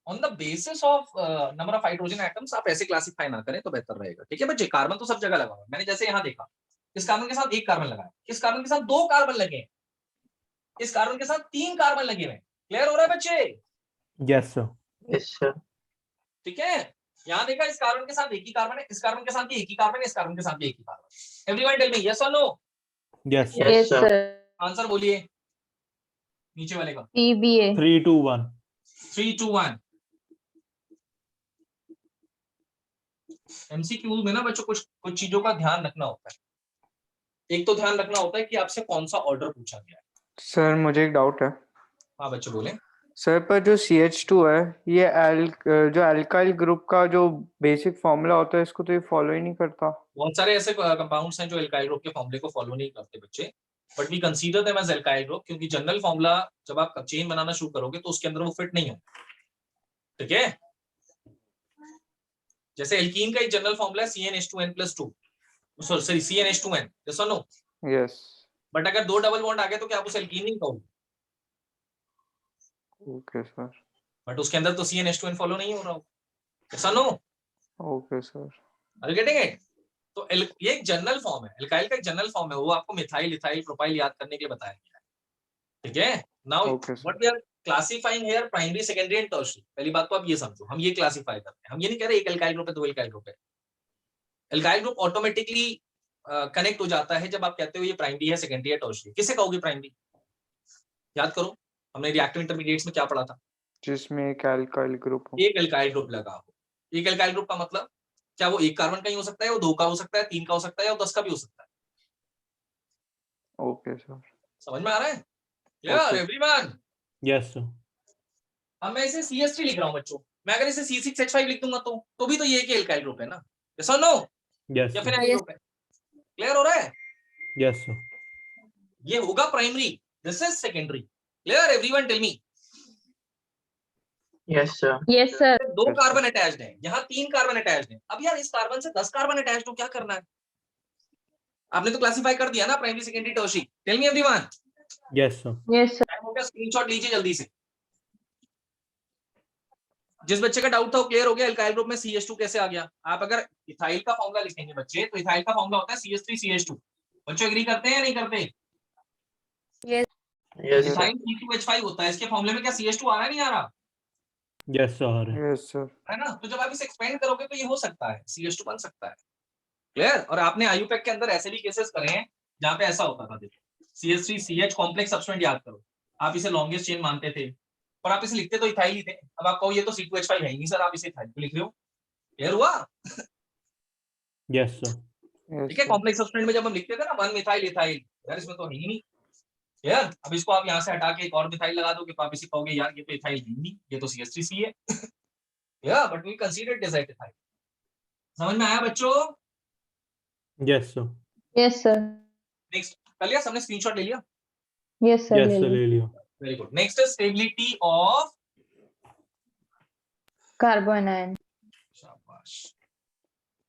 Speaker 1: On the basis of number of hydrogen atoms आप ऐसे क्लासिफाई ना करें तो बेहतर रहेगा, ठीक है बच्चे? कार्बन तो सब जगह लगा हुआ है, मैंने जैसे यहाँ देखा, इस कार्बन के साथ एक कार्बन लगा है, इस कार्बन के साथ दो कार्बन लगे हैं, इस कार्बन के साथ तीन कार्बन लगे हुए हैं। क्लियर हो रहा है बच्चे?
Speaker 2: Yes sir.
Speaker 6: Yes, sir.
Speaker 1: ठीक है। यहाँ देखा, इस कार्बन के साथ एक ही कार्बन है, इस कार्बन के साथ भी एक ही कार्बन है, इस कार्बन के साथ भी एक ही कार्बन है। एवरीवन टेल मी यस और no?
Speaker 2: Yes sir.
Speaker 6: Yes,
Speaker 3: Yes,
Speaker 6: sir.
Speaker 3: sir.
Speaker 1: Answer बोलिए नीचे वाले का।
Speaker 3: PBA.
Speaker 2: 3 2 1।
Speaker 1: 3 2 1। एमसीक्यू में ना बच्चों कुछ कुछ चीजों का ध्यान रखना होता है। एक तो ध्यान रखना होता है कि आपसे कौन सा ऑर्डर पूछा गया है।
Speaker 7: सर मुझे एक डाउट है
Speaker 1: हाँ बच्चों बोले।
Speaker 7: सर, पर जो CH2 है ये जो अल्काइल ग्रुप का जो बेसिक फॉर्मूला होता है इसको तो ये फॉलो ही नहीं करता।
Speaker 1: बहुत सारे ऐसे कंपाउंड्स हैं जो एल्काइल ग्रुप के फॉर्मूले को फॉलो नहीं करते बच्चे, but we consider them as alkyl group, क्योंकि जनरल फॉर्मूला जब आप चेन बनाना शुरू करोगे तो उसके अंदर वो फिट नहीं होगा, ठीक है? जैसे एल्कीन का एक जनरल फॉर्मूला है CnH2n+2, सॉरी CnH2n, यस और नो?
Speaker 7: यस।
Speaker 1: बट अगर दो डबल बॉन्ड आ गए तो क्या आप उसे एल्कीन नहीं कहोगे?
Speaker 7: Okay sir.
Speaker 1: बट उसके अंदर तो CnH2n फॉलो नहीं हो रहा होगा, यस और no?
Speaker 7: Okay sir.
Speaker 1: Are you getting it? तो ये एक जनरल फॉर्म है, एल्काइल का एक जनरल फॉर्म है, वो आपको मिथाइल, इथाइल, प्रोपाइल याद करने के लिए बताया गया है, ठीक है? Now
Speaker 7: Okay, sir.
Speaker 1: What we are classifying here, primary, secondary and tertiary. पहली बात तो आप ये समझो, हम ये क्लासिफाई करते हैं, हम ये नहीं कह रहे एक एल्काइल ग्रुप है, दो एल्काइल ग्रुप है। एल्काइल ग्रुप ऑटोमेटिकली कनेक्ट हो जाता है जब आप कहते हो ये प्राइमरी है, सेकेंडरी है, टर्शियरी। किसे कहोगे प्राइमरी? याद करो, हमने रिएक्टिव इंटरमीडिएट्स में क्या पढ़ा था?
Speaker 7: जिसमें एक अल्काइल ग्रुप हो।
Speaker 1: एक एल्काइल ग्रुप लगा हो। एक एल्काइल ग्रुप का मतलब क्या वो एक कार्बन का ही हो सकता है, वो दो का हो सकता है, तीन का हो सकता है, या 10 का भी हो सकता है।
Speaker 7: Okay sir.
Speaker 1: समझ में आ रहा है? Clear
Speaker 7: Okay.
Speaker 1: Everyone?
Speaker 2: Yes sir.
Speaker 1: अब मैं इसे CH3 लिख रहा हूं बच्चों, मैं अगर इसे C6H5 लिख दूंगा तो भी तो ये एक एल्काइल ग्रुप है ना, यस और नो?
Speaker 2: यस
Speaker 1: या
Speaker 2: सर।
Speaker 1: फिर ग्रुप है? क्लियर हो रहा है?
Speaker 2: Yes sir.
Speaker 1: ये होगा primary, this is secondary. Clear everyone tell me?
Speaker 6: Yes, sir.
Speaker 3: Yes, sir.
Speaker 1: दो
Speaker 7: Yes,
Speaker 1: कार्बन अटैच्ड है, यहाँ तीन कार्बन अटैच्ड है। अब यार इस कार्बन से 10 कार्बन अटैच्ड हो, क्या करना है? आपने तो क्लासिफाई कर दिया ना primary, secondary, tertiary. Tell me everyone?
Speaker 2: Yes sir.
Speaker 3: Yes, sir.
Speaker 1: Time हो गया, स्क्रीनशॉट लीजिए जल्दी से। जिस बच्चे का डाउट था वो क्लियर हो गया, एल्काइल ग्रुप में CH2 कैसे आ गया? आप अगर इथाइल का फॉर्मूला लिखेंगे बच्चे, तो इथाइल का फॉर्मूला होता है CH3CH2। बच्चों एग्री करते हैं या नहीं करते?
Speaker 6: Yes, sir.
Speaker 1: इथाइल C2H5 होता है, इसके फॉर्मूले में क्या CH2 आ रहा है, नहीं आ रहा?
Speaker 2: Yes sir.
Speaker 7: Yes sir.
Speaker 1: है ना? तो जब आप इसे एक्सपेंड करोगे तो ये हो सकता है, CH2 बन सकता है। क्लियर? और आपने आयुपैक के अंदर ऐसे भी केसेस करे हैं जहां पे ऐसा होता था। देखो CH3CH कॉम्प्लेक्स सब्सटेंट याद करो, आप इसे लॉन्गेस्ट चेन मानते थे और आप इसे लिखते तो इथाइल ही थे। अब आप कहो ये तो C2H5 है ही नहीं सर, आप इसे इथाइल क्यों लिख रहे हो? क्लियर हुआ?
Speaker 2: Yes sir.
Speaker 1: ठीक है, कॉम्प्लेक्स सब्सटेंट में जब हम लिखते थे ना 1 मिथाइल इथाइल, यार इसमें तो है ही नहीं। यार अब इसको आप यहाँ से हटा के एक और मिथाइल लगा दोगे तो आप इसे कहोगे यार ये तो इथाइल है ही नहीं, ये तो CH3C है। या but we consider it as ethyl. समझ में आया बच्चों?
Speaker 2: Yes sir.
Speaker 3: Yes, sir.
Speaker 1: Next कर लिया सबने? स्क्रीनशॉट ले लिया?
Speaker 3: Yes, sir.
Speaker 2: यस
Speaker 3: ले
Speaker 2: सर
Speaker 3: लो.
Speaker 2: ले लियो।
Speaker 1: Very good. Next is stability of
Speaker 3: carbanion.
Speaker 1: शाबाश,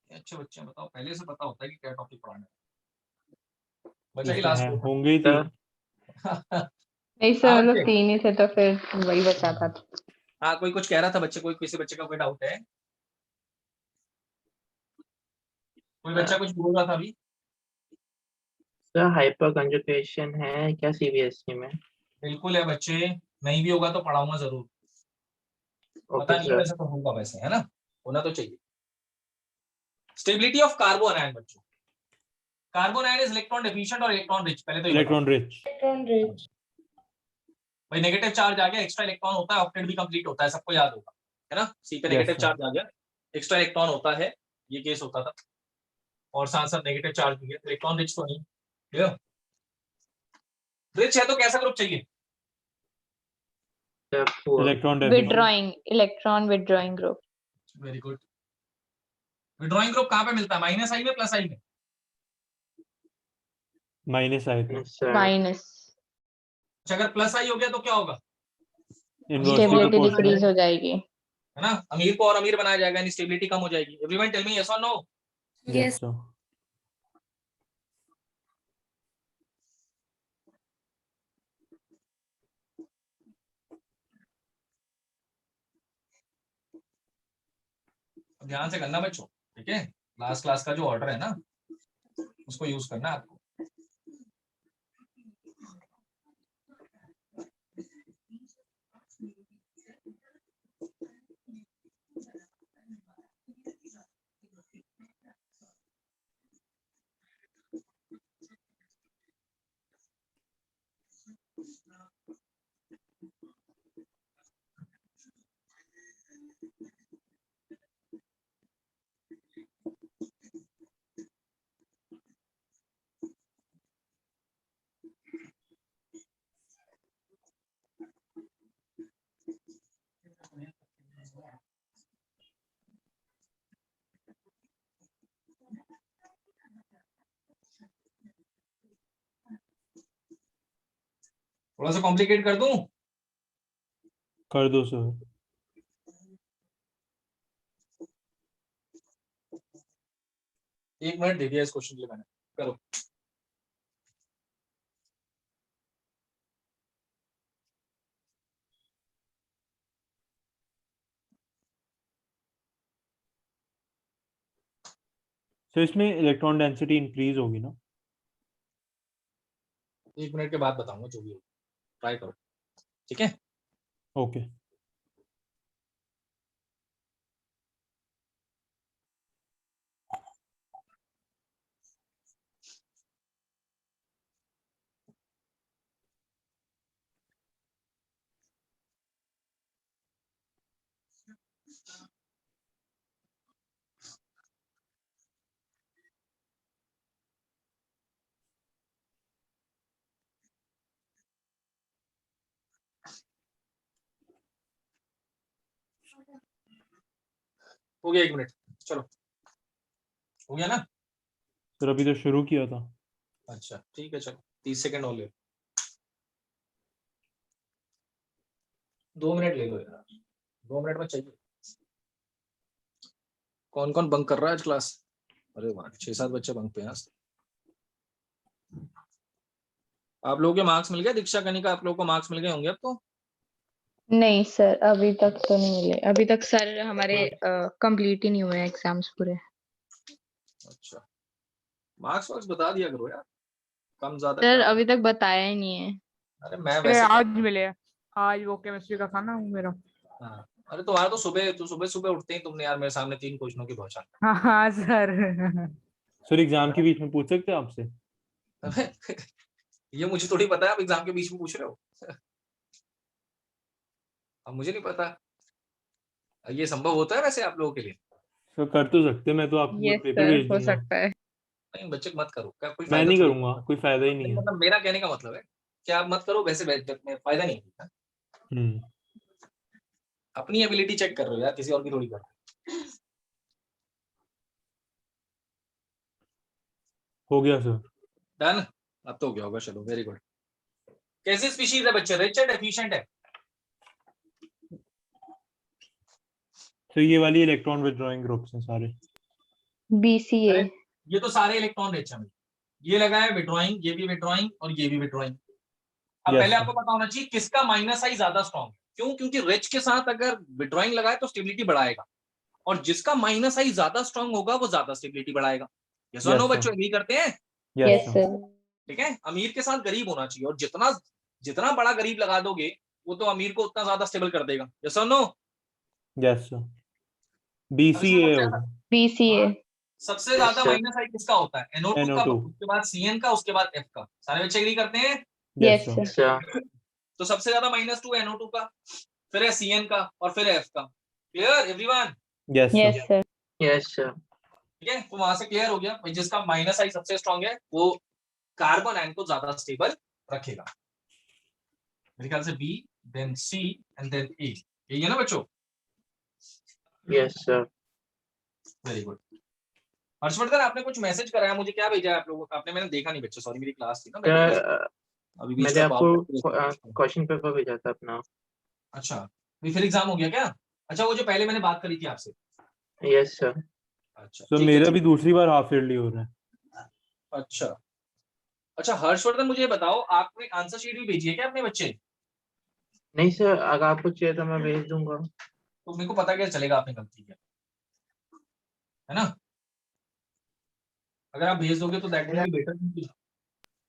Speaker 1: ये अच्छे बच्चे हैं। बताओ, पहले से पता होता है कि क्या टॉपिक पढ़ाना है। बचा ही
Speaker 2: जैसे
Speaker 1: लास्ट
Speaker 2: हैं, होंगे ही
Speaker 6: सर,
Speaker 2: थी।
Speaker 3: नहीं सर,
Speaker 1: हाँ
Speaker 3: मतलब
Speaker 1: बच्चे,
Speaker 3: 3 ही थे तो फिर वही बचा था।
Speaker 1: हाँ कोई कुछ कह रहा था बच्चे, कोई किसी बच्चे का कोई डाउट है? कोई बच्चा कुछ बोल रहा था अभी?
Speaker 6: सर हाइपर कंजुगेशन है क्या सीबीएसई में?
Speaker 1: बिल्कुल है बच्चे, नहीं भी होगा तो पढ़ाऊंगा जरूर। पता
Speaker 6: ओके
Speaker 1: नहीं है
Speaker 6: सर।
Speaker 1: वैसे तो होगा, वैसे है ना, होना तो चाहिए। स्टेबिलिटी ऑफ कार्बन आयन बच्चों, carbon ion is electron deficient और इलेक्ट्रॉन रिच, पहले तो ये बताओ।
Speaker 2: Electron rich.
Speaker 4: Electron rich.
Speaker 1: भाई नेगेटिव चार्ज आ गया, एक्स्ट्रा इलेक्ट्रॉन होता है, ऑक्टेट भी कंप्लीट होता है, सबको याद होगा, है ना। सी पे
Speaker 2: यस
Speaker 1: नेगेटिव
Speaker 2: सर।
Speaker 1: चार्ज आ गया, एक्स्ट्रा इलेक्ट्रॉन होता है, ये केस होता था। और साथ साथ नेगेटिव चार्ज भी है, इलेक्ट्रॉन रिच तो नहीं। क्लियर? रिच है तो कैसा ग्रुप चाहिए?
Speaker 6: Sir poor.
Speaker 2: Electron deficient.
Speaker 3: Electron withdrawing group.
Speaker 1: Very good. Withdrawing group कहाँ पे मिलता है, माइनस आई में, प्लस आई में?
Speaker 2: माइनस आई था।
Speaker 6: Sir
Speaker 3: minus.
Speaker 1: अच्छा, अगर प्लस आई हो गया तो क्या होगा?
Speaker 2: Inversely
Speaker 3: stability
Speaker 2: proportional.
Speaker 3: डिक्रीज हो जाएगी।
Speaker 1: है ना, अमीर को और अमीर बनाया जाएगा, यानी स्टेबिलिटी कम हो जाएगी। एवरीवन टेल मी यस और नो।
Speaker 2: Yes sir.
Speaker 1: ध्यान से करना बच्चों, ठीक है। लास्ट क्लास का जो ऑर्डर है ना, उसको यूज करना है आपको। थोड़ा सा कॉम्प्लिकेट कर दूं?
Speaker 2: कर दो सर।
Speaker 1: 1 मिनट दे दिया इस क्वेश्चन के लिए मैंने, करो।
Speaker 2: सर इसमें इलेक्ट्रॉन डेंसिटी इंक्रीज होगी ना?
Speaker 1: 1 मिनट के बाद बताऊंगा जो भी हो, ट्राई करो, ठीक है।
Speaker 2: ओके।
Speaker 1: हो गया 1 मिनट, चलो, हो गया ना?
Speaker 2: सर अभी तो शुरू किया था।
Speaker 1: अच्छा ठीक है, चलो 30 सेकंड और ले लो। 2 मिनट ले लो यार, 2 मिनट में चाहिए। कौन कौन बंक कर रहा है आज क्लास? अरे वाह, 6-7 बच्चे बंक पे हैं आज। आप लोगों के मार्क्स मिल गए? दीक्षा कनिका, आप लोगों को मार्क्स मिल गए होंगे अब तो?
Speaker 3: नहीं सर, अभी तक तो नहीं मिले। अभी तक सर हमारे कंप्लीट ही नहीं हुए एग्जाम्स पूरे।
Speaker 1: अच्छा, मार्क्स वार्क्स बता दिया करो यार, कम ज्यादा
Speaker 3: सर
Speaker 1: क्या।
Speaker 3: अभी तक बताया ही नहीं है।
Speaker 1: अरे मैं
Speaker 8: अरे
Speaker 1: वैसे
Speaker 8: आज मिले, आज वो केमिस्ट्री का था ना वो मेरा।
Speaker 1: हाँ, अरे तुम्हारा तो सुबह सुबह उठते ही तुमने यार मेरे सामने 3 क्वेश्चनों की पहुंचा।
Speaker 8: हाँ हाँ सर।
Speaker 2: सर एग्जाम के बीच में पूछ सकते हैं आपसे?
Speaker 1: ये मुझे थोड़ी पता है आप एग्जाम के बीच में पूछ रहे हो। अब मुझे नहीं पता, ये संभव होता है वैसे आप लोगों के लिए?
Speaker 2: सर कर तो सकते हैं, मैं तो आपको
Speaker 3: यस
Speaker 2: पेपर
Speaker 3: सर,
Speaker 2: भेज
Speaker 3: हो
Speaker 2: दूंगा।
Speaker 3: सकता है।
Speaker 1: नहीं बच्चे मत करो, क्या कोई
Speaker 2: मैं
Speaker 1: फायदा
Speaker 2: नहीं
Speaker 1: थोड़ी।
Speaker 2: करूंगा, कोई फायदा ही नहीं
Speaker 1: नहीं,
Speaker 2: है।
Speaker 1: मतलब मेरा कहने का मतलब है कि आप मत करो, वैसे फायदा नहीं होता।
Speaker 2: हम्म।
Speaker 1: अपनी एबिलिटी चेक कर रहे हो यार, किसी और की थोड़ी कर रहे हो।
Speaker 2: हो गया सर।
Speaker 1: डन, अब तो हो गया होगा, चलो वेरी गुड। कैसी स्पीशीज है बच्चे, रिच है डेफिशिएंट है?
Speaker 2: तो ये वाली इलेक्ट्रॉन विथड्रॉइंग ग्रुप्स हैं सारे।
Speaker 3: BCA.
Speaker 1: अरे, ये तो सारे इलेक्ट्रॉन रिच हैं। ये लगा है विड्रॉइंग, ये भी विड्रॉइंग और ये भी विड्रॉइंग। अब
Speaker 2: Yes,
Speaker 1: पहले
Speaker 2: sir.
Speaker 1: आपको पता होना चाहिए किसका माइनस आई ज्यादा स्ट्रॉन्ग है। क्यों? क्योंकि रिच के साथ अगर विड्रॉइंग लगाए तो स्टेबिलिटी बढ़ाएगा, और जिसका माइनस आई ज्यादा स्ट्रॉन्ग होगा वो ज्यादा स्टेबिलिटी बढ़ाएगा। यस और
Speaker 2: Yes,
Speaker 1: नो
Speaker 2: sir.
Speaker 1: बच्चों, एग्री करते हैं?
Speaker 2: Yes,
Speaker 3: Yes,
Speaker 2: sir.
Speaker 3: sir.
Speaker 1: ठीक है, अमीर के साथ गरीब होना चाहिए, और जितना जितना बड़ा गरीब लगा दोगे वो तो अमीर को उतना ज्यादा स्टेबल कर देगा। यस और नो?
Speaker 2: Yes, sir.
Speaker 1: अब इसमें
Speaker 2: BCA
Speaker 1: सबसे
Speaker 2: होगा।
Speaker 3: BCA.
Speaker 1: सबसे ज्यादा
Speaker 6: sir.
Speaker 1: माइनस आई किसका होता है? NO2 का,
Speaker 2: NO2.
Speaker 1: उसके बाद CN का, उसके बाद F का। सारे बच्चे एग्री करते हैं?
Speaker 3: Yes,
Speaker 2: Yes, sir.
Speaker 3: sir.
Speaker 6: sir.
Speaker 1: तो सबसे ज्यादा -2 NO2 का, फिर है CN का, और फिर है F का। Clear everyone?
Speaker 2: Yes, sir.
Speaker 3: Yes, sir.
Speaker 6: Yes, sir.
Speaker 1: ठीक है, तो वहां से क्लियर हो गया भाई, जिसका माइनस आई सबसे स्ट्रांग है वो कार्बन आयन को ज्यादा स्टेबल रखेगा। मेरे ख्याल से B, then C and then A, यही है ना बच्चों?
Speaker 6: Yes, sir.
Speaker 1: Very good. Harshvardhan, आपने कुछ मैसेज कराया मुझे, क्या भेजा है आप लोगों को? आपने, मैंने देखा नहीं बच्चों, सॉरी, मेरी क्लास थी ना।
Speaker 6: Sir,
Speaker 1: अभी बीच
Speaker 6: मैंने
Speaker 1: में
Speaker 6: आपको क्वेश्चन पेपर भेजा था अपना।
Speaker 1: अच्छा, अभी फिर एग्जाम हो गया क्या? अच्छा, वो जो पहले मैंने बात करी थी आपसे।
Speaker 6: Yes, sir.
Speaker 1: अच्छा,
Speaker 2: So
Speaker 1: ठीक है,
Speaker 2: मेरा
Speaker 1: ठीक
Speaker 2: भी दूसरी बार हाफ ईयरली हो रहा है।
Speaker 1: है। अच्छा अच्छा, हर्षवर्धन मुझे ये बताओ, आपने आंसर शीट भी भेजी है क्या अपने बच्चे?
Speaker 6: नहीं सर, अगर आपको चाहिए तो मैं भेज दूंगा।
Speaker 1: तो मेरे को पता कैसे चलेगा आपने गलती किया है ना? अगर आप भेज दोगे तो दैट विल बी बेटर।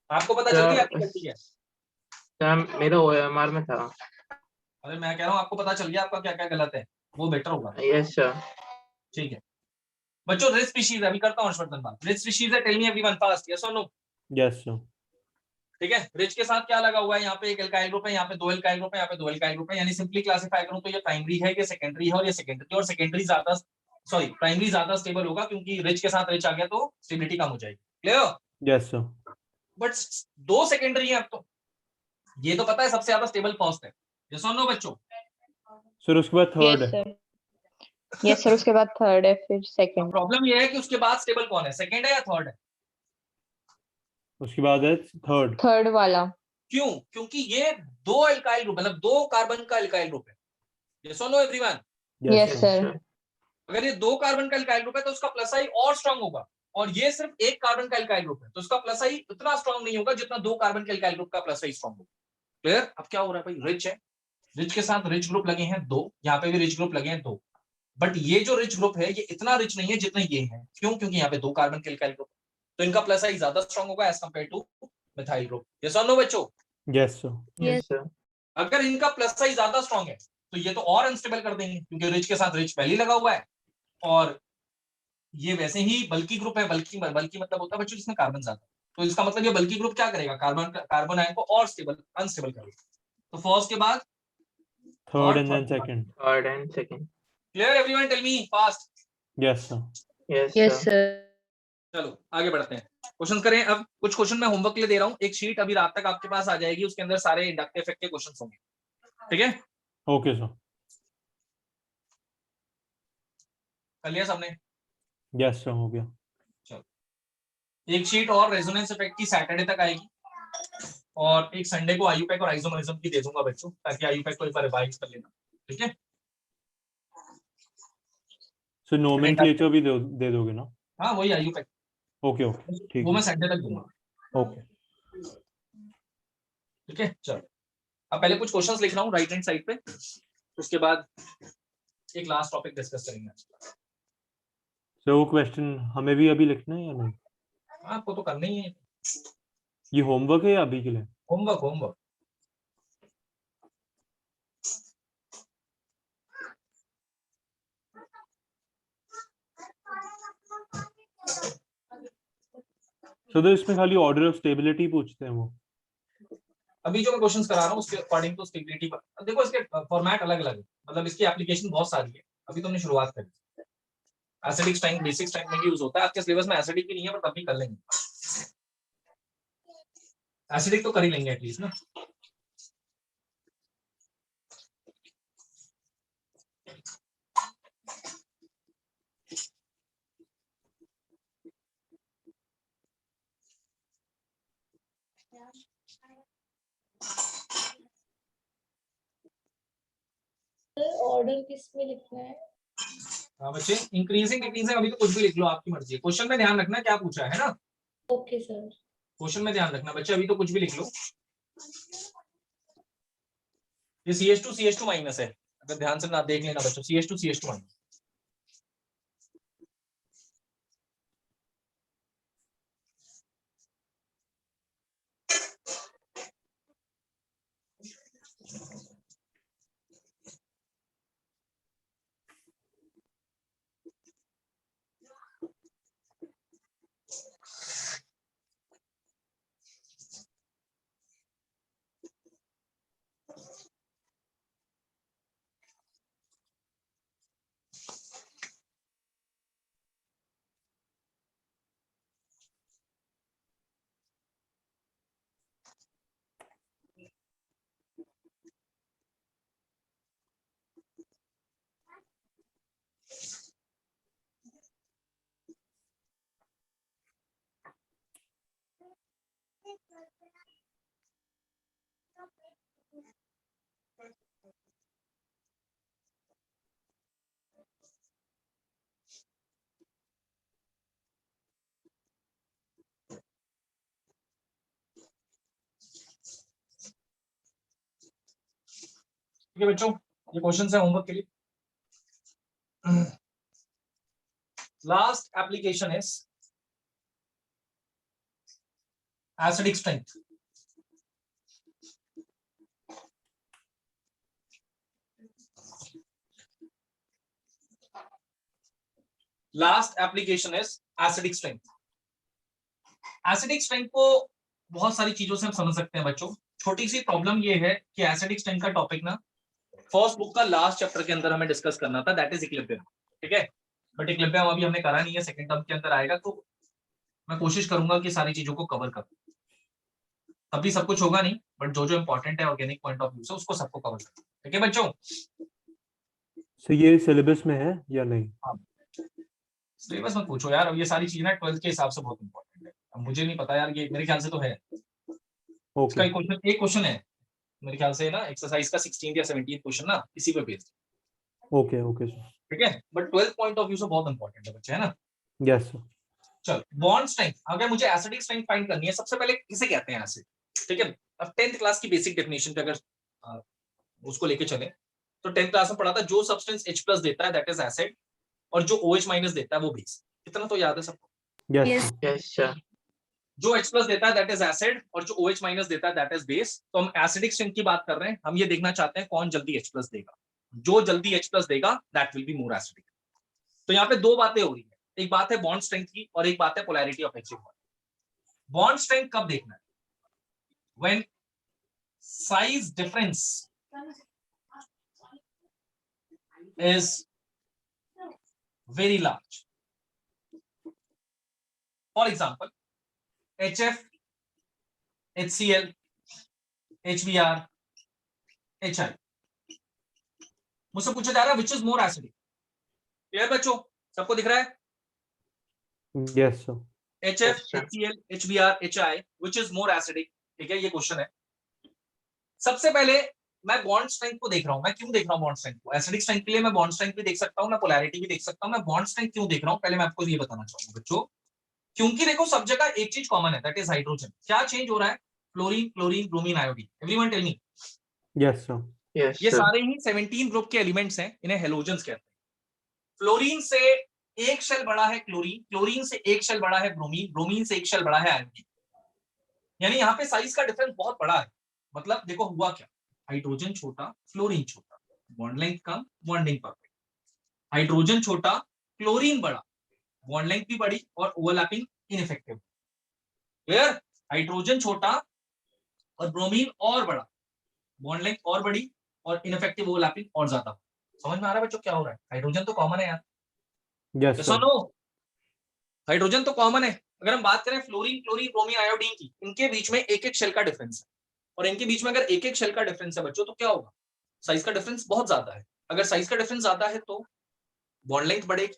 Speaker 1: आपको पता चल गया आपकी गलती क्या है?
Speaker 6: सर मेरा OMR में था।
Speaker 1: अरे मैं कह रहा हूँ आपको पता चल गया आपका क्या क्या गलत है, वो बेटर होगा।
Speaker 6: Yes, sir.
Speaker 1: ठीक है बच्चों, रिच स्पीशीज अभी करता हूँ हर्षवर्धन बात। रिच स्पीशीज है, tell me everyone fast, yes और नो?
Speaker 2: Yes, sir.
Speaker 1: ठीक है, रिच के साथ क्या लगा हुआ है? यहाँ पे एक एल्काइल ग्रुप है, यहाँ पे दो एल्काइल ग्रुप है, यहाँ पे दो एल्काइल ग्रुप है। यानी सिंपली क्लासिफाई करूँ तो ये प्राइमरी है, ये सेकेंडरी है, और ये सेकेंडरी। और सेकेंडरी ज्यादा, सॉरी, प्राइमरी ज्यादा स्टेबल होगा, क्योंकि रिच के साथ रिच आ गया तो स्टेबिलिटी कम हो जाएगी। क्लियर?
Speaker 2: Yes, sir.
Speaker 1: बट दो सेकेंडरी है अब तो, ये तो पता है सबसे ज्यादा स्टेबल फर्स्ट है। यस और नो बच्चों?
Speaker 2: सर उसके बाद थर्ड
Speaker 3: Yes,
Speaker 2: है।
Speaker 3: sir. Yes, sir. उसके बाद third है, फिर
Speaker 1: अब
Speaker 3: second.
Speaker 1: प्रॉब्लम ये है कि उसके बाद स्टेबल कौन है, सेकेंड है या थर्ड है?
Speaker 2: उसके बाद है थर्ड।
Speaker 3: Third वाला.
Speaker 1: क्यों? क्योंकि ये दो एल्काइल ग्रुप, मतलब दो कार्बन का एल्काइल ग्रुप है। यस और no everyone?
Speaker 2: Yes,
Speaker 3: Yes,
Speaker 2: sir.
Speaker 3: sir.
Speaker 1: अगर ये दो कार्बन का एल्काइल ग्रुप है तो उसका प्लस आई और स्ट्रांग होगा, और ये सिर्फ एक कार्बन का एल्काइल ग्रुप है तो उसका प्लस आई उतना स्ट्रांग नहीं होगा जितना दो कार्बन के एल्काइल ग्रुप का प्लस आई स्ट्रांग होगा। क्लियर? अब क्या हो रहा है भाई, रिच है, रिच के साथ रिच ग्रुप लगे हैं दो, यहाँ पे भी रिच ग्रुप लगे हैं दो, बट ये जो रिच ग्रुप है ये इतना रिच नहीं है जितना ये है। क्यों? क्योंकि यहाँ पे दो कार्बन के एल्काइल ग्रुप, तो इनका प्लस आई ज्यादा स्ट्रांग होगा as compared to methyl group. Yes और नो बच्चों?
Speaker 2: Yes, sir.
Speaker 6: Yes, sir.
Speaker 1: अगर इनका प्लस आई ज्यादा स्ट्रांग है तो ये तो और अनस्टेबल कर देंगे, क्योंकि रिच के साथ रिच पहले ही लगा हुआ है, और ये वैसे ही बल्की ग्रुप है। बल्की मतलब होता है बच्चों जिसमें कार्बन ज्यादा, तो इसका मतलब ये बल्की ग्रुप क्या करेगा, कार्बन आयन को और अनस्टेबल करेगा। तो फर्स्ट के बाद
Speaker 2: Third
Speaker 1: और
Speaker 2: and then
Speaker 1: third.
Speaker 2: second.
Speaker 6: Third and second.
Speaker 1: Clear everyone? Tell me fast.
Speaker 2: Yes, sir.
Speaker 6: Yes,
Speaker 3: Yes,
Speaker 6: sir.
Speaker 3: sir.
Speaker 1: चलो आगे बढ़ते हैं, क्वेश्चन करें। अब कुछ क्वेश्चन मैं होमवर्क के लिए दे रहा हूँ, एक शीट अभी रात तक आपके पास आ जाएगी, उसके अंदर सारे इंडक्टिव इफेक्ट के क्वेश्चन होंगे। ठीक है,
Speaker 2: Okay, sir.
Speaker 1: कर लिया सबने?
Speaker 2: Yes, sir. हो गया।
Speaker 1: एक शीट और रेजोनेंस इफेक्ट की सैटरडे तक आएगी, और एक संडे को आयुपैक और आइसोमरिज्म की दे दूंगा बच्चों, ताकि आयुपैक को एक बार रिवाइज कर लेना। ठीक है,
Speaker 2: सो नोमेनक्लेचर भी दे दोगे ना?
Speaker 1: हाँ वही आयुपैक,
Speaker 2: ओके ओके ठीक
Speaker 1: वो मैं
Speaker 2: है।
Speaker 1: संडे तक दूंगा।
Speaker 2: ओके
Speaker 1: ठीक है, चलो अब पहले कुछ क्वेश्चंस लिख रहा हूँ राइट हैंड साइड पे, उसके बाद एक लास्ट टॉपिक डिस्कस करेंगे।
Speaker 2: सो वो क्वेश्चन हमें भी अभी लिखना है या नहीं?
Speaker 1: आपको तो करना ही है,
Speaker 2: ये होमवर्क है या अभी के लिए?
Speaker 1: Homework homework.
Speaker 2: सो तो इसमें खाली ऑर्डर ऑफ स्टेबिलिटी पूछते हैं वो?
Speaker 1: अभी जो मैं क्वेश्चंस करा रहा हूँ उसके अकॉर्डिंग टू स्टेबिलिटी पर देखो, इसके फॉर्मेट अलग अलग है, मतलब इसकी एप्लीकेशन बहुत सारी है। अभी तो हमने शुरुआत करी, एसिडिक स्ट्रेंथ बेसिक स्ट्रेंथ में भी यूज होता है। आपके सिलेबस में एसिडिक भी नहीं है, पर तब भी कर लेंगे, एसिडिक तो कर ही लेंगे एटलीस्ट ना।
Speaker 4: ऑर्डर किस में लिखना है?
Speaker 1: हाँ बच्चे, इंक्रीजिंग डिक्रीजिंग अभी तो कुछ भी लिख लो, आपकी मर्जी है। क्वेश्चन में ध्यान रखना क्या पूछा है ना,
Speaker 4: ओके सर।
Speaker 1: क्वेश्चन में ध्यान रखना बच्चे, अभी तो कुछ भी लिख लो। ये CH2 माइनस है, अगर ध्यान से ना देख लेना बच्चों, CH2 माइनस। ठीक है बच्चों, ये क्वेश्चन है होमवर्क के लिए। Last application is acidic strength. Last application is acidic strength. Acidic strength को बहुत सारी चीजों से हम समझ सकते हैं बच्चों। छोटी सी प्रॉब्लम ये है कि एसिडिक स्ट्रेंथ का टॉपिक ना फर्स्ट बुक का लास्ट चैप्टर के अंदर हमें डिस्कस करना था, दैट इज इक्विलिब्रियम। ठीक है, बट इक्विलिब्रियम अभी हमने करा नहीं है, सेकंड टर्म के अंदर आएगा, तो मैं कोशिश करूंगा कि सारी चीजों को कवर करूं। अभी सब कुछ होगा नहीं, बट जो जो इंपॉर्टेंट है ऑर्गेनिक पॉइंट ऑफ व्यू से उसको सबको कवर करूं। ठीक है बच्चों,
Speaker 2: सो ये सिलेबस में है या नहीं?
Speaker 1: सिलेबस मत पूछो यार, ये सारी चीजें ना 12th के हिसाब से बहुत इंपॉर्टेंट है। अब मुझे नहीं पता यार, ये मेरे ख्याल से तो है। इसका
Speaker 2: ओके
Speaker 1: एक क्वेश्चन है मेरे ख्याल से ना, एक्सरसाइज का 16th या 17th क्वेश्चन ना इसी पे बेस्ड।
Speaker 2: ओके ओके सर,
Speaker 1: ठीक है, but 12th point of view से बहुत इंपॉर्टेंट है बच्चे, है ना।
Speaker 2: Yes sir.
Speaker 1: चल, बॉन्ड स्ट्रेंथ, अगर मुझे एसिडिक स्ट्रेंथ फाइंड करनी है, सबसे पहले किसे कहते हैं एसिड। ठीक है, अब 10th क्लास की बेसिक डेफिनेशन पे अगर उसको लेके चले तो 10th क्लास में पढ़ा था, जो सब्सटेंस H+ देता है दैट इज एसिड, और जो OH- देता है वो बेस। इतना तो याद है सबको।
Speaker 2: Yes
Speaker 4: Yes.
Speaker 2: Sir.
Speaker 6: Yes sir.
Speaker 1: जो H+ देता है दैट इज एसिड, और जो OH- देता है दैट इज बेस। तो हम एसिडिक स्ट्रेंथ की बात कर रहे हैं, हम ये देखना चाहते हैं कौन जल्दी H+ देगा। जो जल्दी H+ देगा that will be more acidic. तो यहाँ पे दो बातें हो रही है, एक बात है बॉन्ड स्ट्रेंथ की और एक बात है polarity of H+। Bond strength कब देखना है? When size difference is very large. For example, HF, HCl, HBr, HI। मुझसे पूछा जा रहा है which is more acidic। Clear बच्चों, सबको दिख रहा है?
Speaker 2: Yes sir.
Speaker 1: HF,
Speaker 6: Yes, sir.
Speaker 1: HCl, HBr, HI which is more acidic। ठीक है, ये क्वेश्चन है। सबसे पहले मैं बॉन्ड स्ट्रेंथ को देख रहा हूं। मैं क्यों देख रहा हूं बॉन्ड स्ट्रेंथ को? एसिडिक स्ट्रेंथ के लिए मैं बॉन्ड स्ट्रेंथ भी देख सकता हूं, मैं पोलैरिटी भी देख सकता हूं। मैं बॉन्ड स्ट्रेंथ क्यों देख रहा हूं, पहले मैं आपको ये बताना चाहूंगा बच्चों। क्योंकि देखो सब जगह एक चीज कॉमन है, दैट इज हाइड्रोजन। क्या चेंज हो रहा है? Fluorine, chlorine, bromine, iodine. Everyone tell me.
Speaker 2: Yes sir.
Speaker 6: Yes
Speaker 1: ये
Speaker 6: सर।
Speaker 1: सारे ही 17 ग्रुप के एलिमेंट्स हैं, इन्हें हेलोजेंस कहते हैं। फ्लोरीन से एक शेल बड़ा है क्लोरीन, क्लोरीन से एक शेल बड़ा है ब्रोमीन, ब्रोमीन से एक शेल बड़ा है आयोडीन। यानी यहाँ पे साइज का डिफरेंस बहुत बड़ा है। मतलब देखो हुआ क्या, हाइड्रोजन छोटा, फ्लोरीन छोटा, बॉन्ड लेंथ कम, बॉन्डिंग परफेक्ट। हाइड्रोजन छोटा, क्लोरीन बड़ा, बॉन्ड लेंथ भी बड़ी और ओवरलैपिंग इनइफेक्टिव। क्लियर? हाइड्रोजन छोटा और ब्रोमीन और बड़ा, बॉन्ड लेंथ और बड़ी और इनइफेक्टिव ओवरलैपिंग और ज्यादा। समझ में आ रहा है बच्चों क्या हो रहा है? हाइड्रोजन तो कॉमन है यार,
Speaker 2: यस सर।
Speaker 1: नो? हाइड्रोजन तो कॉमन है। अगर हम बात करें फ्लोरीन, क्लोरीन, ब्रोमीन, आयोडीन की, इनके बीच में एक एक शेल का डिफरेंस है, और इनके बीच में अगर एक एक शेल का डिफरेंस है बच्चों, तो क्या होगा? साइज का डिफरेंस बहुत ज्यादा है। अगर साइज का डिफरेंस ज्यादा है तो बॉन्ड लेंथ बढ़ेगी।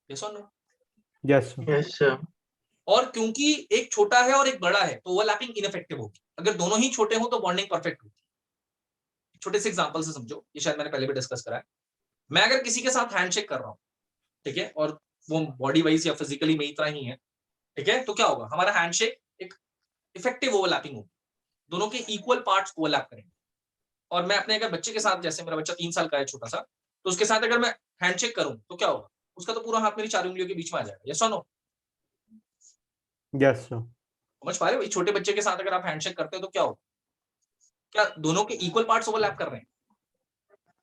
Speaker 1: यस और no?
Speaker 2: Yes sir.
Speaker 6: Yes sir.
Speaker 1: और क्योंकि एक छोटा है और एक बड़ा है तो ओवरलैपिंग इनइफेक्टिव होगी। अगर दोनों ही छोटे हो तो बॉन्डिंग परफेक्ट होगी। छोटे से एग्जांपल से समझो, ये शायद मैंने पहले भी डिस्कस करा है। मैं अगर किसी के साथ हैंडशेक कर रहा हूं, ठीक है, और वो बॉडी वाइज या फिजिकली मेरी तरह ही है, ठीक है, तो क्या होगा, हमारा हैंडशेक एक इफेक्टिव ओवरलैपिंग होगी, दोनों के इक्वल पार्ट्स ओवरलैप करेंगे। और मैं अपने अगर बच्चे के साथ, जैसे मेरा बच्चा 3 साल का है छोटा सा, तो उसके साथ अगर मैं हैंडशेक करूं तो क्या होगा, उसका तो पूरा हाथ मेरी 4 उंगलियों के बीच में आ जाएगा। यस और नो?
Speaker 2: Yes sir.
Speaker 1: समझ पा रहे हो? छोटे बच्चे के साथ अगर आप हैंडशेक करते हो तो क्या होगा, क्या दोनों के इक्वल पार्ट्स ओवरलैप कर रहे हैं?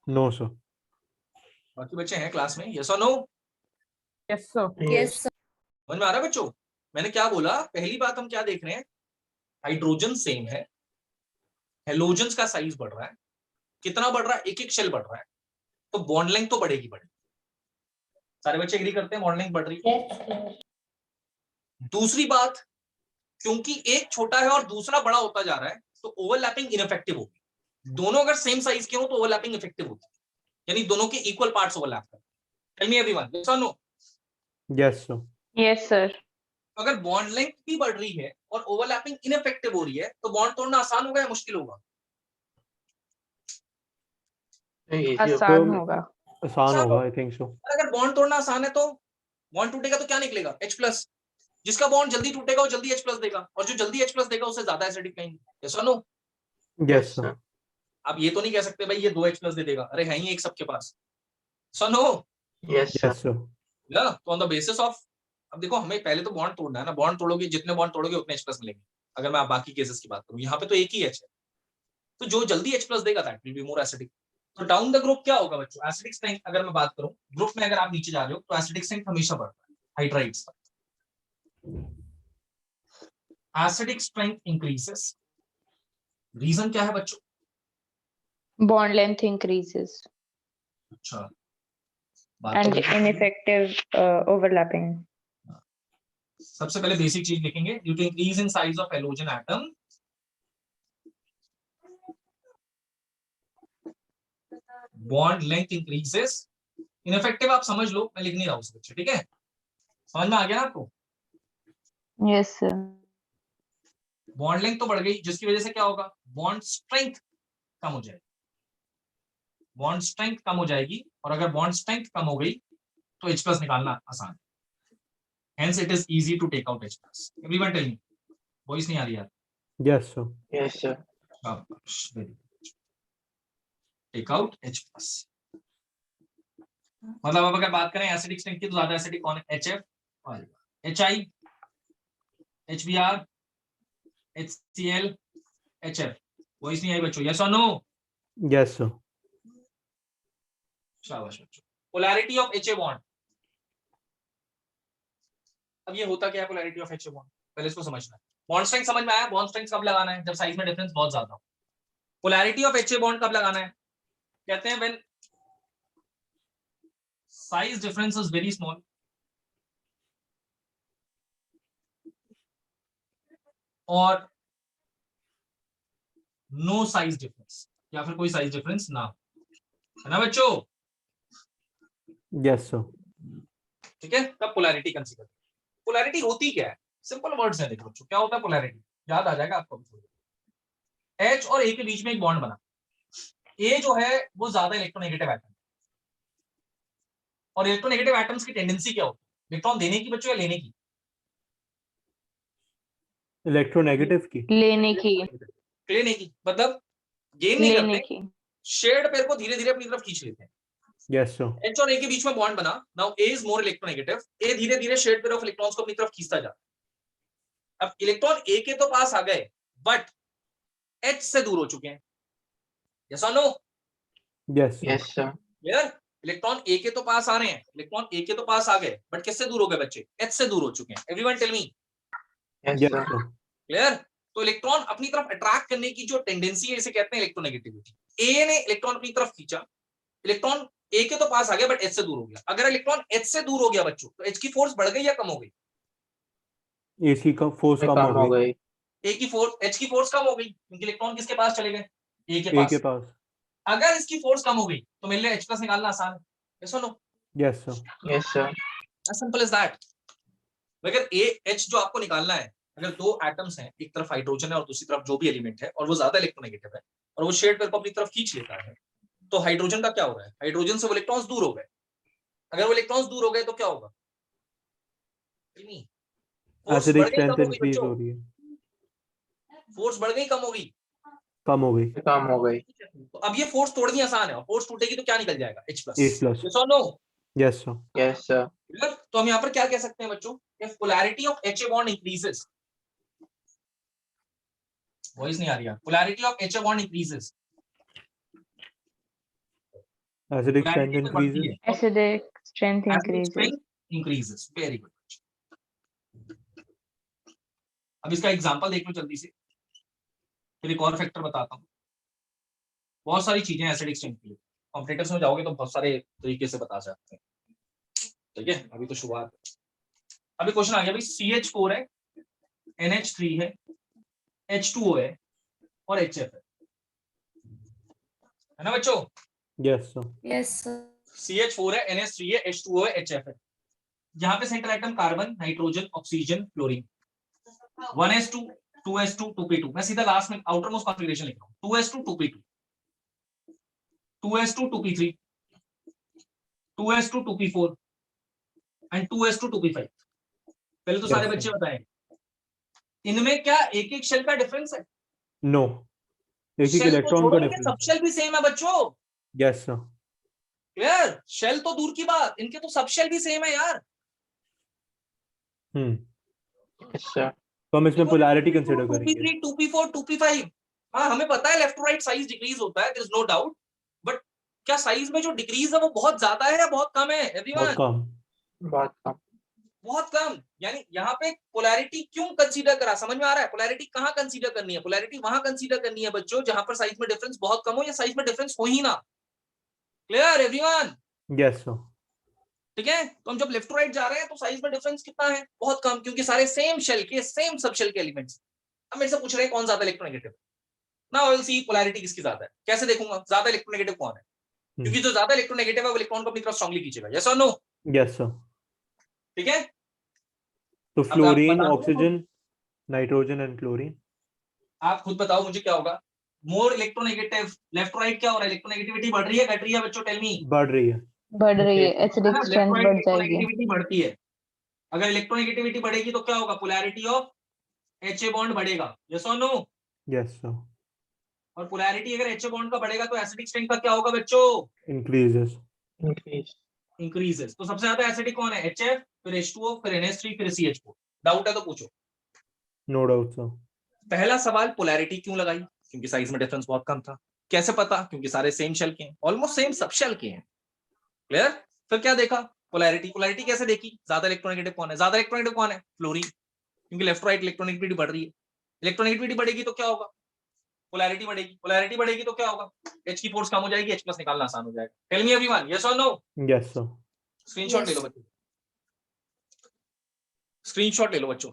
Speaker 2: No sir.
Speaker 1: बाकी बच्चे हैं क्लास में, यस और no?
Speaker 8: Yes sir.
Speaker 4: Yes, sir.
Speaker 1: समझ में आ रहा है बच्चों? मैंने क्या बोला, पहली बात हम क्या देख रहे हैं, हाइड्रोजन सेम है, हेलोजन्स का साइज बढ़ रहा है, कितना बढ़ रहा है, एक एक शेल बढ़ रहा है, तो बॉन्ड लेंथ तो बढ़ेगी। सारे बच्चे एग्री करते हैं बॉन्ड लेंथ बढ़ रही है।
Speaker 4: Yes, sir.
Speaker 1: दूसरी बात, क्योंकि एक छोटा है और दूसरा बड़ा होता जा रहा है, तो ओवरलैपिंग इनइफेक्टिव होगी। दोनों अगर सेम साइज के हो तो ओवरलैपिंग इफेक्टिव होगी, यानी दोनों के इक्वल पार्ट्स ओवरलैप कर। टेल मी एवरीवन, यस और no?
Speaker 2: Yes sir.
Speaker 3: Yes sir.
Speaker 1: अगर बॉन्ड लेंथ भी बढ़ रही है और ओवरलैपिंग इनइफेक्टिव हो रही है, तो बॉन्ड तोड़ना आसान होगा या मुश्किल होगा?
Speaker 3: आसान होगा।
Speaker 2: आसान होगा, आई थिंक सो।
Speaker 1: अगर बॉन्ड तोड़ना आसान है तो बॉन्ड टूटेगा तो क्या निकलेगा, H+। जिसका बॉन्ड जल्दी टूटेगा वो जल्दी H+ देगा, और जो जल्दी H+ देगा उससे ज्यादा एसिडिक नहीं। यस और नो?
Speaker 2: Yes sir.
Speaker 1: आप ये तो नहीं कह सकते भाई ये 2 H+ दे देगा, अरे है ही एक सबके पास। सुनो,
Speaker 6: यस
Speaker 2: यस सर।
Speaker 1: ना, तो ऑन द बेसिस ऑफ, अब देखो हमें पहले तो बॉन्ड तोड़ना है ना, बॉन्ड तोड़ोगे, जितने बॉन्ड तोड़ोगे उतने H+ मिलेंगे। अगर मैं बाकी केसेस की बात करूं, यहाँ पे तो एक ही H है, तो जो जल्दी H+ देगा that will be more acidic. तो डाउन द ग्रुप क्या होगा बच्चों, एसिडिक स्ट्रेंथ अगर मैं बात करूं, ग्रुप में अगर आप नीचे जा रहे हो तो एसिडिक स्ट्रेंथ हमेशा बढ़ता है हाइड्राइड्स का। एसिडिक स्ट्रेंथ इंक्रीजेस, रीजन क्या है बच्चों?
Speaker 3: Bond length increases
Speaker 1: अच्छा, बात
Speaker 3: and
Speaker 1: तो देखो।
Speaker 3: ineffective overlapping.
Speaker 1: सबसे पहले बेसिक चीज लिखेंगे, due to increase in size of halogen atom, bond length increases. In effect आप समझ लो, मैं लिख नहीं रहा हूं उस बच्चे, ठीक है? समझ में आ गया ना आपको?
Speaker 3: Yes sir.
Speaker 1: बॉन्ड लेंथ तो बढ़ गई, जिसकी वजह से क्या होगा, बॉन्ड स्ट्रेंथ कम हो जाएगी। बॉन्ड स्ट्रेंथ कम हो जाएगी, और अगर बॉन्ड स्ट्रेंथ कम हो गई तो H+ निकालना आसान है। Hence it is easy to take out H+. Everyone tell me. Voice नहीं आ रही यार।
Speaker 2: Yes sir.
Speaker 6: Yes sir.
Speaker 1: Take out H+। मतलब अब अगर बात करें एसिडिक स्ट्रेंथ की, तो ज्यादा एसिडिक कौन है, HF, HI, HBr, HCl, HF। Voice नहीं आई बच्चों, यस और नो?
Speaker 2: Yes sir.
Speaker 1: शाबाश बच्चों। पोलैरिटी ऑफ HA बॉन्ड, अब ये होता क्या है पोलैरिटी ऑफ HA बॉन्ड, पहले इसको समझना है। बॉन्ड स्ट्रेंथ समझ में आया, बॉन्ड स्ट्रेंथ कब लगाना है, जब साइज में डिफरेंस बहुत ज्यादा हो। पोलैरिटी ऑफ HA बॉन्ड कब लगाना है, कहते हैं when size difference is very small और नो साइज डिफरेंस, या फिर कोई साइज डिफरेंस ना हो, है ना बच्चों?
Speaker 2: Yes sir.
Speaker 1: ठीक है, तब पोलैरिटी कंसीडर। पोलैरिटी होती क्या है, सिंपल वर्ड्स हैं, देखो बच्चों क्या होता है पोलैरिटी, याद आ जाएगा आपको। H और A के बीच में एक बॉन्ड बना, A जो है वो ज्यादा इलेक्ट्रोनेगेटिव एटम, और इलेक्ट्रोनेगेटिव एटम्स की टेंडेंसी क्या होती है, इलेक्ट्रॉन देने की बच्चों या लेने की?
Speaker 2: इलेक्ट्रोनेगेटिव की।
Speaker 3: लेने की।
Speaker 1: लेने की, मतलब गेन नहीं
Speaker 3: लेने
Speaker 1: करते,
Speaker 3: की।
Speaker 1: शेयर्ड पेयर को धीरे धीरे अपनी तरफ खींच लेते हैं।
Speaker 2: Yes sir.
Speaker 1: H और A के बीच में बॉन्ड बना, now A is more electronegative, A धीरे धीरे शेयर्ड पेयर ऑफ इलेक्ट्रॉन्स को अपनी तरफ खींचता जाता है। अब इलेक्ट्रॉन A के तो पास आ गए, बट H से दूर हो चुके हैं। यस और no?
Speaker 2: Yes sir.
Speaker 6: Yes sir.
Speaker 1: Clear? Electron A के तो पास आ रहे हैं, इलेक्ट्रॉन A के तो पास आ गए, बट किससे दूर हो गए बच्चे, H से दूर हो चुके हैं। Everyone tell me.
Speaker 6: Yes
Speaker 2: yes
Speaker 6: sir.
Speaker 2: Sir.
Speaker 1: Clear? तो इलेक्ट्रॉन अपनी तरफ अट्रैक्ट करने की जो टेंडेंसी है, इसे कहते हैं इलेक्ट्रोनेगेटिविटी। A ने इलेक्ट्रॉन अपनी तरफ खींचा, इलेक्ट्रॉन A के तो पास आ गया, बट H से दूर हो गया। अगर इलेक्ट्रॉन H से दूर हो गया बच्चों, तो H की फोर्स बढ़ गई या कम हो गई?
Speaker 2: AC का फोर्स कम
Speaker 6: कम हो
Speaker 2: हो गई।
Speaker 6: गई।
Speaker 1: A की फोर्स, H की फोर्स कम हो गई, क्योंकि इलेक्ट्रॉन किसके पास चले गए, A के
Speaker 2: A
Speaker 1: पास।
Speaker 2: के पास।
Speaker 1: अगर इसकी फोर्स कम हो गई तो मेरे लिए H+ निकालना आसान है। यस और no?
Speaker 2: Yes sir.
Speaker 6: Yes sir.
Speaker 1: As simple as that. अगर H जो आपको निकालना है, अगर दो एटम्स हैं, एक तरफ हाइड्रोजन है और दूसरी तरफ जो भी एलिमेंट है, और वो ज्यादा इलेक्ट्रोनेगेटिव है और वो शेयर्ड पेयर को अपनी तरफ खींच लेता है, तो हाइड्रोजन का क्या हो रहा है, हाइड्रोजन से वो इलेक्ट्रॉन्स दूर हो गए। अगर वो इलेक्ट्रॉन्स दूर हो गए तो क्या होगा? फोर्स
Speaker 2: एसिडिक
Speaker 1: बढ़ गई
Speaker 2: स्ट्रेंथ
Speaker 1: कम हो गई
Speaker 2: इंक्रीज
Speaker 1: बच्चों?
Speaker 2: हो रही है,
Speaker 1: फोर्स बढ़ गई कम हो गई?
Speaker 2: कम हो गई,
Speaker 6: कम हो गई।
Speaker 1: तो अब ये फोर्स तोड़नी आसान है, और फोर्स टूटेगी तो क्या निकल जाएगा? H plus.
Speaker 2: H+.
Speaker 1: यस और no?
Speaker 2: Yes sir,
Speaker 6: yes sir.
Speaker 1: तो हम यहाँ पर क्या कह सकते हैं बच्चों? if polarity of HA bond increases, voice नहीं आ रही है, polarity of HA bond increases,
Speaker 2: acidic strength
Speaker 1: polarity तो बढ़ती
Speaker 2: इंक्रीजेस,
Speaker 1: है,
Speaker 3: Acidic strength
Speaker 1: acidic
Speaker 3: increases.
Speaker 1: strength increases. Very good. अब इसका एग्जांपल देख लो जल्दी से, फिर एक और फैक्टर बताता हूँ। बहुत सारी चीजें एसिडिक स्ट्रेंथ के लिए, कॉम्पिटिटर्स में जाओगे तो बहुत सारे तरीके से बता सकते हैं, ठीक है? अभी तो शुरुआत है। अभी क्वेश्चन आ गया भाई, CH4 है, NH3 है, H2O है और HF है ना बच्चों?
Speaker 2: Yes sir,
Speaker 4: Yes, sir.
Speaker 1: CH4 है, NH3 है, H2O है, HF है। यहाँ पे centre atom carbon, nitrogen, oxygen, chlorine, 1s2 2s2 2p2। मैं सीधा लास्ट में आउटर मोस्ट कॉन्फ़िगरेशन लिख रहा हूँ, 2s2 2p2, 2s2 2p3, 2s2 2p4 and 2s2 2p5। पहले तो सारे
Speaker 2: Yes,
Speaker 1: बच्चे
Speaker 2: sir.
Speaker 1: बताएं, इनमें क्या एक एक शेल का डिफरेंस है?
Speaker 2: नो, एक एक
Speaker 1: शेल तो
Speaker 2: इलेक्ट्रॉन
Speaker 1: छोड़ो,
Speaker 2: का
Speaker 1: इनके सब
Speaker 2: डिफरेंस,
Speaker 1: शेल भी सेम है बच्चों।
Speaker 2: Yes sir,
Speaker 1: clear? शेल तो दूर की बात, इनके तो सब शेल भी सेम है यार।
Speaker 6: Yes sir.
Speaker 2: तो हम इसमें पोलैरिटी कंसीडर
Speaker 1: 2p3
Speaker 2: करेंगे,
Speaker 1: 2p4 2p5। हाँ, हमें पता है left to right size decrease होता है, there is no doubt, but क्या साइज में जो डिक्रीज है वो बहुत ज्यादा है या बहुत कम है?
Speaker 2: बहुत
Speaker 1: एवरीवन,
Speaker 2: कम,
Speaker 6: बहुत कम।
Speaker 1: बहुत कम। यानी यहाँ पे पोलैरिटी क्यों कंसीडर करा, समझ में आ रहा है? पोलैरिटी कहाँ कंसीडर करनी है? पोलैरिटी वहां कंसीडर करनी है बच्चों जहां पर साइज में डिफरेंस बहुत कम हो या साइज में डिफरेंस हो ही ना। Clear everyone?
Speaker 2: यस सर,
Speaker 1: ठीक है, तो हम जब लेफ्ट टू राइट जा रहे हैं तो साइज में डिफरेंस कितना है? बहुत कम, क्योंकि सारे सेम शेल के, सेम सब शेल के एलिमेंट्स। अब मेरे से पूछ रहे हैं कौन ज्यादा electronegative. Now I will see polarity किसकी ज्यादा है। कैसे देखूंगा ज्यादा इलेक्ट्रोनेगेटिव कौन है? क्योंकि जो ज्यादा इलेक्ट्रोनेगेटिव है वो इलेक्ट्रॉन को अपनी तरफ स्ट्रांगली खींचेगा। यस और नो?
Speaker 2: Yes sir.
Speaker 1: ठीक है,
Speaker 2: तो
Speaker 1: अब आप
Speaker 2: फ्लोरीन,
Speaker 1: बता दो,
Speaker 2: ऑक्सीजन, नाइट्रोजन एंड क्लोरीन,
Speaker 1: आप खुद बताओ मुझे क्या होगा? More electronegative, left to right क्या हो रहा है? इलेक्ट्रोनेगेटिविटी बढ़ रही है घट रही है बच्चों? Tell me.
Speaker 2: बढ़ रही है,
Speaker 3: बढ़ रही है,
Speaker 1: है
Speaker 3: एसिडिक
Speaker 1: ना, लेफ्ट
Speaker 3: स्ट्रेंथ
Speaker 1: राइट
Speaker 3: बढ़ जाएगी।
Speaker 1: इलेक्ट्रोनेगेटिविटी बढ़ती है। अगर इलेक्ट्रोनेगेटिविटी बढ़ेगी तो क्या होगा? पोलैरिटी ऑफ HA बॉन्ड बढ़ेगा। यस और नो?
Speaker 2: यस सर,
Speaker 1: और पोलैरिटी अगर HA बॉन्ड का बढ़ेगा तो एसिडिक स्ट्रेंथ का क्या होगा बच्चों?
Speaker 2: Increases,
Speaker 6: increase.
Speaker 1: इंक्रीजेस। तो सबसे ज्यादा एसिडिक कौन है? HF, फिर H2O, फिर NH3, फिर CH4। डाउट है तो पूछो।
Speaker 2: नो डाउट सर,
Speaker 1: पहला सवाल, पोलैरिटी क्यों लगाई? क्योंकि साइज में डिफरेंस बहुत कम था। कैसे पता? क्योंकि सारे सेम शेल के हैं, ऑलमोस्ट सेम सब शेल के हैं। क्लियर? फिर क्या देखा? पोलैरिटी। पोलैरिटी कैसे देखी? ज्यादा इलेक्ट्रोनेगेटिव कौन है? ज्यादा इलेक्ट्रोनेगेटिव कौन है? फ्लोरीन, क्योंकि लेफ्ट राइट इलेक्ट्रोनेगेटिविटी बढ़ रही है। इलेक्ट्रोनेगेटिविटी बढ़ेगी तो क्या होगा? पोलैरिटी बढ़ेगी। पोलैरिटी बढ़ेगी तो क्या होगा? H की फोर्स कम हो जाएगी, H+ निकालना आसान हो जाएगा। टेल मी एवरीवन, यस और नो?
Speaker 2: यस सर,
Speaker 1: स्क्रीनशॉट ले लो
Speaker 4: Yes.
Speaker 1: बच्चों, स्क्रीनशॉट ले लो बच्चों।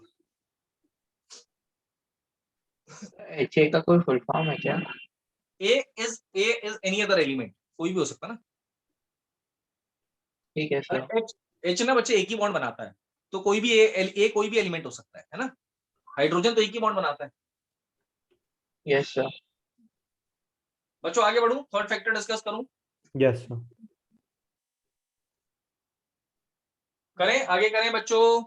Speaker 6: HA का कोई फुल फॉर्म है क्या?
Speaker 1: A is any other element, कोई भी हो सकता है ना।
Speaker 6: ठीक है सर।
Speaker 1: H ना बच्चे एक ही बॉन्ड बनाता है, तो कोई भी A कोई भी एलिमेंट हो सकता है ना। हाइड्रोजन तो एक ही बॉन्ड बनाता है।
Speaker 6: Yes sir.
Speaker 1: बच्चों आगे बढ़ूं, थर्ड फैक्टर डिस्कस करूं?
Speaker 2: यस सर,
Speaker 1: करें, आगे करें बच्चों?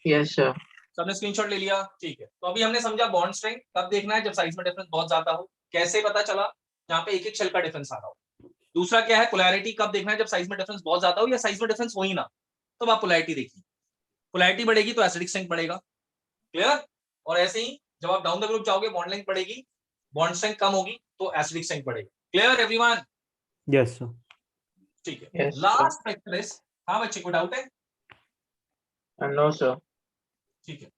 Speaker 6: Yes sir.
Speaker 1: सबने स्क्रीनशॉट ले लिया? ठीक है, तो अभी हमने समझा बॉन्ड स्ट्रेंथ कब देखना है? जब साइज में डिफरेंस बहुत ज्यादा हो। कैसे पता चला? यहाँ पे एक एक शेल का डिफरेंस आ रहा हो। दूसरा क्या है? पोलैरिटी कब देखना है? जब साइज में डिफरेंस बहुत ज्यादा हो या साइज में डिफरेंस हो ही ना, तो आप पोलैरिटी देखिए। पोलैरिटी बढ़ेगी तो एसिडिक स्ट्रेंथ बढ़ेगा। क्लियर? और ऐसे ही जब आप डाउन द ग्रुप जाओगे, बॉन्ड लेंथ बढ़ेगी, बॉन्ड स्ट्रेंथ कम होगी तो एसिडिक स्ट्रेंथ बढ़ेगा। Clear everyone?
Speaker 2: यस सर,
Speaker 1: ठीक है,
Speaker 6: Yes, sir.
Speaker 1: Last factor is, हाँ बच्चे को डाउट है?
Speaker 6: No sir.
Speaker 1: ठीक है,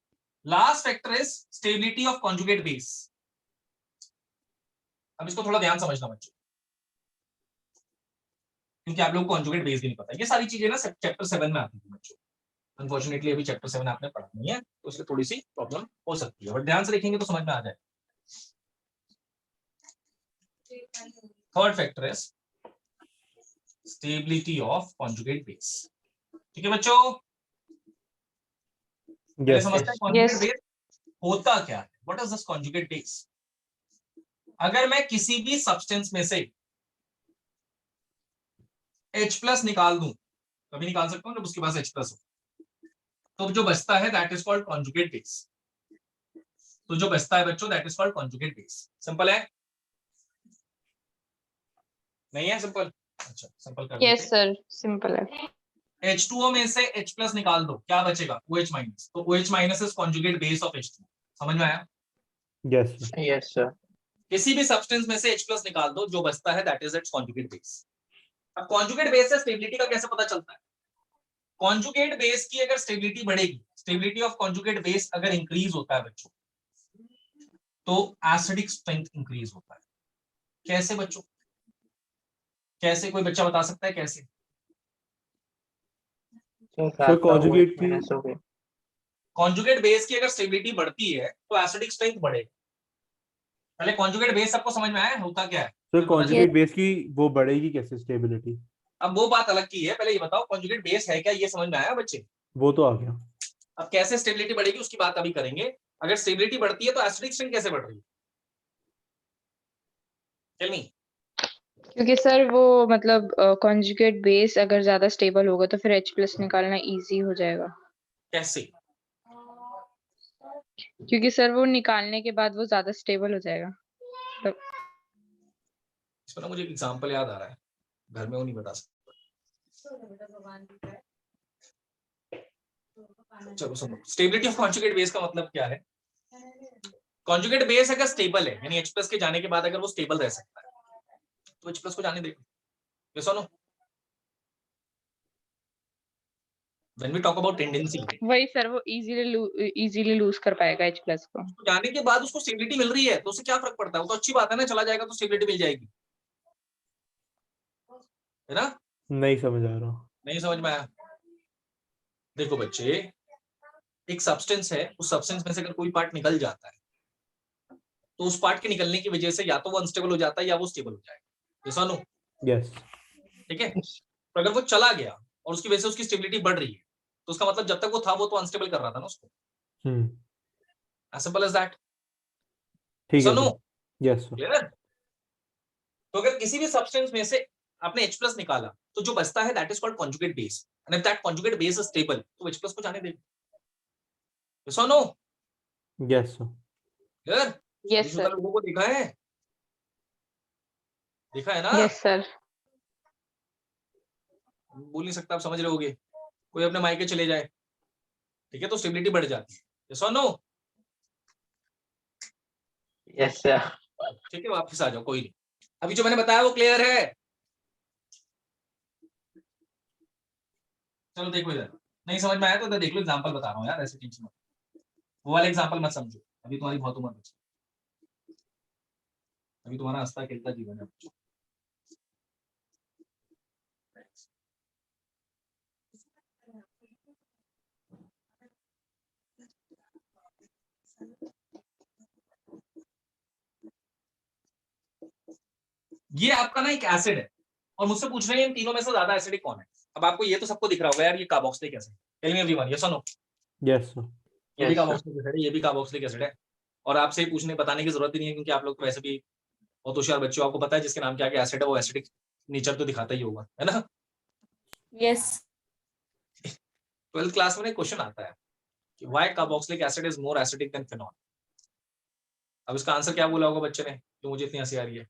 Speaker 1: last factor is stability of conjugate base. अब इसको थोड़ा ध्यान समझना बच्चों, क्योंकि आप लोग को कॉन्जुगेट बेस भी नहीं पता। ये सारी चीजें ना चैप्टर 7 में आती थी बच्चों। अनफॉर्चुनेटली अभी चैप्टर 7 आपने पढ़ा नहीं है, तो इसलिए थोड़ी सी प्रॉब्लम हो सकती है, बट ध्यान से देखेंगे तो समझ में आ जाए। Third factor is stability of conjugate base. ठीक है बच्चों, पहले
Speaker 2: यस
Speaker 1: समझते हैं
Speaker 3: Yes.
Speaker 1: कॉन्जुगेट बेस होता क्या है। What is this conjugate base? अगर मैं किसी भी सब्सटेंस में से H+ निकाल दूं तभी निकाल सकता हूँ जब उसके पास H+ हो। तो जो बचता है that is called conjugate base. तो जो बचता है बच्चों that is called conjugate base. Simple है? नहीं है सिंपल? अच्छा सिंपल कर
Speaker 3: यस
Speaker 1: देते
Speaker 3: सर, सिंपल है।
Speaker 1: हैं। H2O में से H+ निकाल दो, क्या बचेगा? OH-। तो OH- is conjugate base of H2। समझ में आया?
Speaker 2: yes sir.
Speaker 6: Yes, sir.
Speaker 1: किसी भी सब्सटेंस में से H+ निकाल दो, जो बचता है that is it's conjugate base. अब कॉन्जुगेट बेस से स्टेबिलिटी का कैसे पता चलता है? कॉन्जुगेट बेस की अगर स्टेबिलिटी बढ़ेगी, स्टेबिलिटी ऑफ कॉन्जुगेट बेस अगर इंक्रीज होता है बच्चों, तो एसिडिक स्ट्रेंथ इंक्रीज होता है। कैसे बच्चों? कैसे? कोई बच्चा बता सकता है कैसे?
Speaker 6: सर
Speaker 2: conjugate की-
Speaker 6: minus हो गए।
Speaker 1: कॉन्जुगेट बेस की अगर स्टेबिलिटी बढ़ती है तो एसिडिक स्ट्रेंथ बढ़ेगा। पहले कॉन्जुगेट बेस सबको समझ में आया होता क्या है?
Speaker 2: सर conjugate base की वो बढ़ेगी कैसे स्टेबिलिटी?
Speaker 1: अब वो बात अलग की है, पहले ये बताओ कॉन्जुगेट बेस है क्या, ये समझ में आया बच्चे?
Speaker 2: वो तो आ गया।
Speaker 1: अब कैसे स्टेबिलिटी बढ़ेगी उसकी बात अभी करेंगे। अगर स्टेबिलिटी बढ़ती है तो एसिडिक स्ट्रेंथ कैसे बढ़ रही है? Tell me.
Speaker 3: क्योंकि सर वो मतलब कॉन्जुगेट बेस अगर ज्यादा स्टेबल होगा तो फिर H+ निकालना इजी हो जाएगा।
Speaker 1: कैसे?
Speaker 3: क्योंकि सर वो निकालने के बाद वो ज्यादा स्टेबल हो जाएगा। तो
Speaker 1: इसमें ना मुझे एक एग्जांपल याद आ रहा है, घर में वो नहीं बता सकता। चलो सुनो, स्टेबिलिटी ऑफ कॉन्जुगेट बेस का मतलब क्या है? कॉन्जुगेट बेस अगर स्टेबल है, यानी H+ के जाने के बाद अगर वो स्टेबल रह सकता है, तो H+ को जाने देगा। ये सुनो, when we talk about tendency,
Speaker 3: वही सर, वो इजीली लूज कर पाएगा H+ को।
Speaker 1: तो जाने के बाद उसको स्टेबिलिटी मिल रही है तो उससे क्या फर्क पड़ता है? वो तो अच्छी बात है ना, चला जाएगा तो स्टेबिलिटी मिल जाएगी, है ना?
Speaker 2: नहीं समझ आ रहा।
Speaker 1: नहीं समझ में आया? देखो बच्चे, एक सब्सटेंस है, उस सब्सटेंस में से अगर कोई पार्ट निकल जाता है तो उस पार्ट के निकलने की वजह से या तो वो अनस्टेबल हो जाता है या वो स्टेबल हो जाएगा। ये सुनो,
Speaker 2: यस
Speaker 1: ठीक है? तो अगर वो चला गया और उसकी वजह से उसकी स्टेबिलिटी बढ़ रही है, तो उसका मतलब जब तक वो था वो तो अनस्टेबल कर रहा था ना उसको। As simple as that.
Speaker 2: ठीक है
Speaker 1: सुनो,
Speaker 2: सर। Yes sir.
Speaker 1: क्लियर? तो अगर किसी भी सब्सटेंस में से आपने H+ निकाला तो जो बचता है that is called conjugate base, and if that conjugate base is stable तो H+ को जाने देगा। यस और no?
Speaker 2: Yes sir.
Speaker 1: Clear?
Speaker 3: Yes sir.
Speaker 1: लोगों को देखा है? देखा है ना?
Speaker 3: Yes sir.
Speaker 1: बोल नहीं सकता, आप समझ रहे होगे। कोई अपने मायके चले जाए, ठीक है, तो स्टेबिलिटी बढ़ जाती है। यस और नो?
Speaker 6: Yes, sir.
Speaker 1: ठीक है, वापस आ जाओ, कोई नहीं। अभी जो मैंने बताया वो क्लियर है? चलो देखो इधर, नहीं समझ में आया तो इधर देख लो, एग्जांपल बता रहा हूँ यार, ऐसे टेंशन मत। वो वाला एग्जांपल मत समझो, अभी तुम्हारी बहुत उम्र बची, अभी तुम्हारा हंसता खेलता जीवन है। ये आपका ना एक एसिड है और मुझसे पूछ रहे हैं इन तीनों में से ज्यादा एसिडिक कौन है। अब आपको ये तो सबको दिख रहा होगा यार, ये carboxylic acid. Tell me everyone, yes और नो?
Speaker 2: Yes sir.
Speaker 1: ये भी
Speaker 6: Yes, sir.
Speaker 1: कार्बोक्सिलिक एसिड है, ये भी कार्बोक्सिलिक एसिड है। और आपसे पूछने बताने की जरूरत ही नहीं है, क्योंकि आप लोग तो वैसे भी बहुत होशियार बच्चे हो, आपको पता है जिसके नाम के आगे एसिड है वो एसिडिक नेचर तो दिखाता ही होगा, है ना?
Speaker 4: Yes.
Speaker 1: 12th क्लास में क्वेश्चन आता है कि why carboxylic acid is more acidic then phenol. अब इसका आंसर क्या बोला होगा बच्चे ने, तो मुझे इतनी हंसी आ रही है?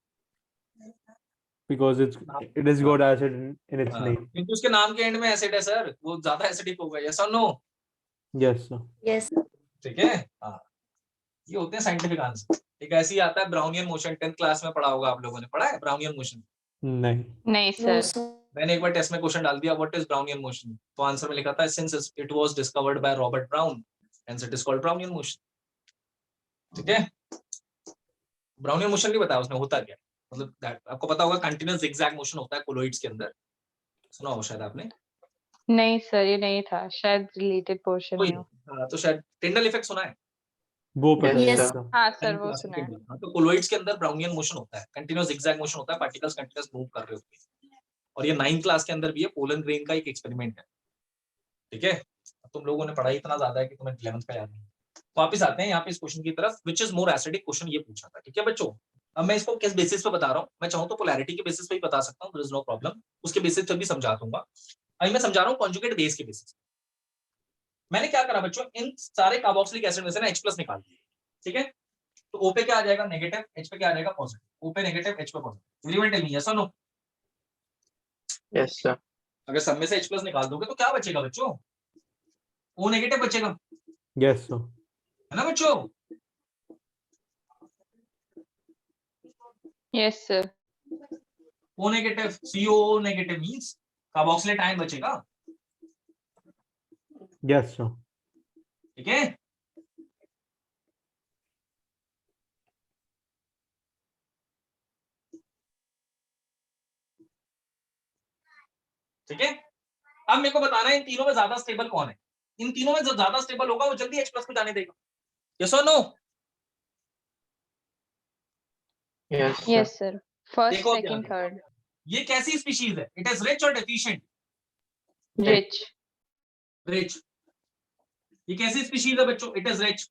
Speaker 2: Because it has got acid in its
Speaker 1: हाँ,
Speaker 2: name.
Speaker 1: क्योंकि उसके नाम के एंड में एसिड है सर, वो ज्यादा एसिडिक होगा। यस और नो?
Speaker 2: Yes sir.
Speaker 4: Yes.
Speaker 1: ठीक है, हाँ, ये होते हैं साइंटिफिक आंसर। एक ऐसे ही आता है ब्राउनियन मोशन, 10th क्लास में पढ़ा होगा आप लोगों ने, पढ़ा है ब्राउनियन मोशन?
Speaker 2: नहीं।
Speaker 3: नहीं
Speaker 4: No,
Speaker 3: सर।
Speaker 4: sir.
Speaker 1: मैंने एक बार टेस्ट में क्वेश्चन डाल दिया व्हाट इज ब्राउनियन मोशन, तो आंसर में लिखा था since it was discovered by Robert brown hence it is called Brownian motion. ठीक है, ब्राउनियन मोशन नहीं बताया उसने होता क्या, मतलब आपको पता होगा कंटीन्यूअस जिगजैग मोशन होता है कोलोइड्स के अंदर, सुना होगा शायद आपने।
Speaker 3: नहीं सर, ये नहीं था, शायद रिलेटेड पोर्शन
Speaker 1: कोई
Speaker 3: में हो।
Speaker 1: हाँ, तो शायद टिंडल इफेक्ट सुना है?
Speaker 2: वो पता है
Speaker 4: Yes.
Speaker 2: सर।
Speaker 3: हाँ सर, वो सुना है।
Speaker 1: हाँ, तो कोलोइड्स के अंदर ब्राउनियन मोशन होता है, कंटीन्यूअस जिगजैग मोशन होता है, पार्टिकल्स कंटीन्यूअस मूव कर रहे होते हैं। और ये 9th क्लास के अंदर भी है, पोलन ग्रेन का एक एक्सपेरिमेंट है। ठीक है, तुम लोगों ने पढ़ाई इतना ज्यादा है कि तुम्हें 11th का याद नहीं। वापस आते हैं यहाँ पे इस क्वेश्चन की तरफ, which is more acidic, question ये पूछा था। ठीक है बच्चों, अब मैं इसको किस बेसिस पे बता रहा हूँ, मैं चाहूँ तो पोलैरिटी के बेसिस पे ही बता सकता हूँ, देयर इज नो प्रॉब्लम, उसके बेसिस पे भी समझा दूंगा। अभी मैं समझा रहा हूँ कॉन्जुगेट बेस के बेसिस। मैंने क्या करा बच्चों, इन सारे कार्बोक्सिलिक एसिड में से ना H प्लस निकाल दिया, ठीक है। तो O पे क्या आ जाएगा नेगेटिव, H पे क्या आ जाएगा पॉजिटिव। O पे नेगेटिव, H पे positive. Everyone tell me yes और नो।
Speaker 6: Yes sir.
Speaker 1: अगर सब में से H प्लस निकाल दोगे तो क्या बचेगा बच्चों, O नेगेटिव बचेगा,
Speaker 2: Yes, sir.
Speaker 1: है ना बच्चों।
Speaker 3: Yes sir.
Speaker 1: O negative, CO negative means carboxylate ion बचेगा,
Speaker 2: Yes, sir.
Speaker 1: ठीक है। ठीक है, अब मेरे को बताना है इन तीनों में ज्यादा स्टेबल कौन है। इन तीनों में जो ज्यादा स्टेबल होगा वो जल्दी H प्लस को जाने देगा, यस और no.
Speaker 6: Yes
Speaker 3: yes sir. First
Speaker 1: देखो अब
Speaker 3: सेकंड
Speaker 1: ध्यान
Speaker 3: थर्ड।
Speaker 1: ये कैसी स्पीशीज है, इट इज रिच और डेफिशिएंट।
Speaker 3: रिच।
Speaker 1: रिच, ये कैसी स्पीशीज है बच्चों, it is rich.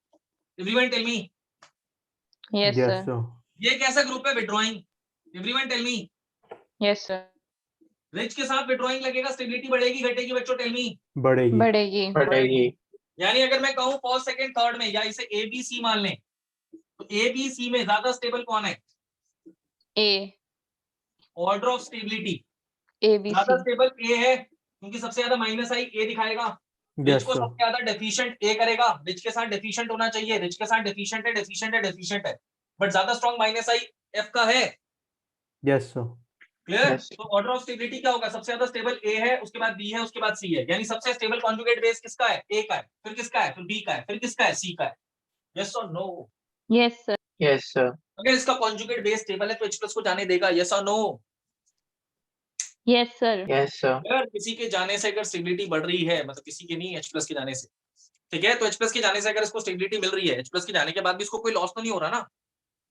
Speaker 1: Everyone tell me.
Speaker 3: Yes
Speaker 2: Yes,
Speaker 3: sir.
Speaker 2: sir.
Speaker 1: ये कैसा ग्रुप है, withdrawing. Everyone tell me.
Speaker 3: Yes sir.
Speaker 1: Rich के साथ विड्रॉइंग लगेगा, स्टेबिलिटी बढ़ेगी घटेगी बच्चों, टेल मी।
Speaker 2: बढ़ेगी.
Speaker 3: बढ़ेगी।
Speaker 6: बढ़ेगी।
Speaker 1: यानी अगर मैं कहूं फर्स्ट सेकंड थर्ड में, या इसे ए बी सी मान लें, तो ए बी सी में ज्यादा स्टेबल कौन है,
Speaker 3: A.
Speaker 1: Order of stability
Speaker 3: A B
Speaker 1: ज्यादा
Speaker 3: सी।
Speaker 1: स्टेबल ए है, क्योंकि सबसे ज्यादा माइनस आई ए दिखाएगा। रिच
Speaker 2: Yes,
Speaker 1: को
Speaker 2: sir.
Speaker 1: सबसे ज्यादा डेफिशिएंट ए करेगा, रिच के साथ डेफिशिएंट होना चाहिए, रिच के साथ डेफिशिएंट है, डेफिशिएंट है, डेफिशिएंट है, बट ज्यादा स्ट्रॉन्ग माइनस आई एफ का है।
Speaker 2: Yes, sir.
Speaker 1: क्लियर।
Speaker 6: Yes.
Speaker 1: तो ऑर्डर ऑफ स्टेबिलिटी क्या होगा, सबसे ज्यादा स्टेबल ए है, उसके बाद बी है, उसके बाद सी है, यानी सबसे स्टेबल कॉन्जुगेट बेस किसका है, ए का है, फिर किसका है, फिर बी का है, फिर किसका है, सी का है। यस और no.
Speaker 3: Yes sir.
Speaker 6: Yes sir.
Speaker 1: अगर इसका कॉन्जुगेट बेस स्टेबल है तो H प्लस को जाने देगा, यस और no.
Speaker 3: Yes sir.
Speaker 6: Yes sir.
Speaker 1: अगर किसी के जाने से अगर स्टेबिलिटी बढ़ रही है, मतलब किसी के नहीं H प्लस के जाने से, ठीक है, तो H प्लस के जाने से अगर इसको स्टेबिलिटी मिल रही है, H प्लस के जाने के बाद भी इसको कोई लॉस तो नहीं हो रहा ना,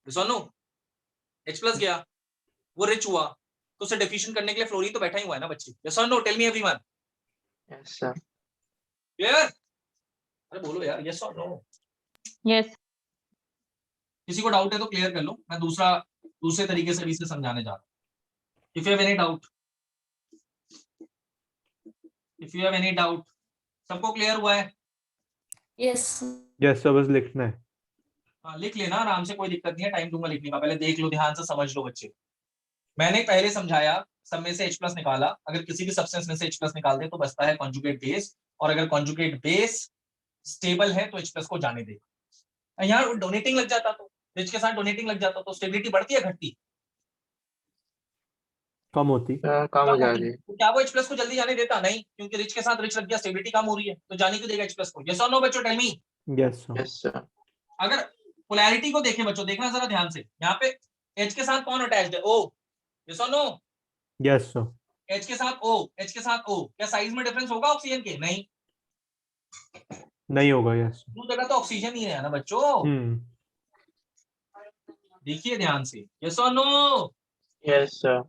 Speaker 1: यस और नो। H प्लस गया, वो रिच हुआ, तो उसे डेफिशिएंट करने के लिए फ्लोरीन तो बैठा ही हुआ है ना बच्चे, यस और no, tell me everyone.
Speaker 6: Yes sir.
Speaker 1: Clear. अरे बोलो यार, यस और नो।
Speaker 3: यस।
Speaker 1: किसी को डाउट है तो क्लियर कर लो, मैं दूसरे तरीके से भी इसे समझाने जा रहा हूँ। If you have any doubt, if you have any doubt, सबको क्लियर हुआ है।
Speaker 4: Yes.
Speaker 2: Yes, sir. बस लिखना है.
Speaker 1: हाँ लिख लेना आराम से, कोई दिक्कत नहीं है, टाइम दूंगा लिखने का, पहले देख लो, ध्यान से समझ लो बच्चे। मैंने पहले समझाया, सब में से H प्लस निकाला, अगर किसी भी सब्सटेंस में से H प्लस निकाल दे तो बचता है कॉन्जुगेट बेस, और अगर कॉन्जुगेट बेस स्टेबल है तो H प्लस को जाने देगा। यहाँ डोनेटिंग लग जाता तो रिच के साथ डोनेटिंग लग जाता तो स्टेबिलिटी बढ़ती है घटती,
Speaker 2: कम होती.
Speaker 6: कम हो जाएगी।
Speaker 1: तो क्या वो H प्लस को जल्दी जाने देता, नहीं, क्योंकि रिच के साथ रिच लग गया, स्टेबिलिटी कम हो रही है, तो जाने क्यों देगा H प्लस को, यस और नो बच्चों, tell me.
Speaker 2: Yes, sir.
Speaker 6: Yes sir.
Speaker 1: अगर पोलैरिटी को देखें बच्चों, देखना जरा ध्यान से, यहाँ पे H के साथ कौन अटैच्ड है, O, यस और नो।
Speaker 2: Yes, sir.
Speaker 1: H के साथ O, H के साथ O, क्या साइज में डिफरेंस होगा ऑक्सीजन के, नहीं,
Speaker 2: नहीं होगा. Yes, sir.
Speaker 1: दो जगह तो ऑक्सीजन ही है ना बच्चों। देखिए ध्यान से, यस और नो।
Speaker 6: Yes sir.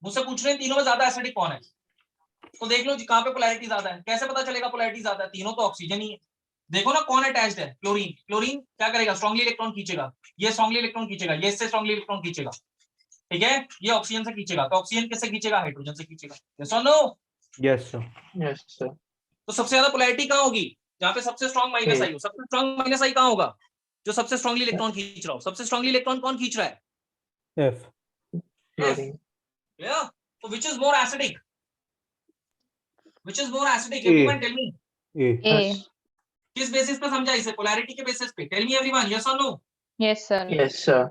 Speaker 1: मुझसे पूछ रहे हैं तीनों में ज्यादा एसिडिक कौन है, तो देख लो कहाँ पे पोलैरिटी ज्यादा है, कैसे पता चलेगा पोलैरिटी ज्यादा है, तीनों तो ऑक्सीजन ही है। देखो ना कौन अटैच्ड है, क्लोरीन। क्लोरीन क्या करेगा, स्ट्रांगली इलेक्ट्रॉन खींचेगा, ये स्ट्रांगली इलेक्ट्रॉन खींचेगा, ये इससे स्ट्रांगली इलेक्ट्रॉन खींचेगा, ठीक है, ये ऑक्सीजन से खींचेगा, तो ऑक्सीजन किससे खींचेगा, हाइड्रोजन से खींचेगा, यस और no.
Speaker 2: Yes, sir.
Speaker 6: Yes sir.
Speaker 1: तो सबसे ज्यादा पोलैरिटी कहाँ होगी, जहाँ पे सबसे स्ट्रॉन्ग माइनस आई हो। सबसे स्ट्रॉन्ग माइनस आई कहाँ होगा, जो सबसे स्ट्रांगली इलेक्ट्रॉन खींच रहा हो। सबसे स्ट्रांगली इलेक्ट्रॉन कौन खींच रहा है,
Speaker 2: F.
Speaker 6: क्लोरीन।
Speaker 1: yeah? तो which is more acidic, which is more acidic,
Speaker 2: A.
Speaker 1: everyone tell me।
Speaker 2: A.
Speaker 3: A.
Speaker 1: किस बेसिस पे समझा इसे, पोलैरिटी के बेसिस पे, टेल मी एवरीवन, यस और no.
Speaker 3: Yes sir.
Speaker 6: Yes sir.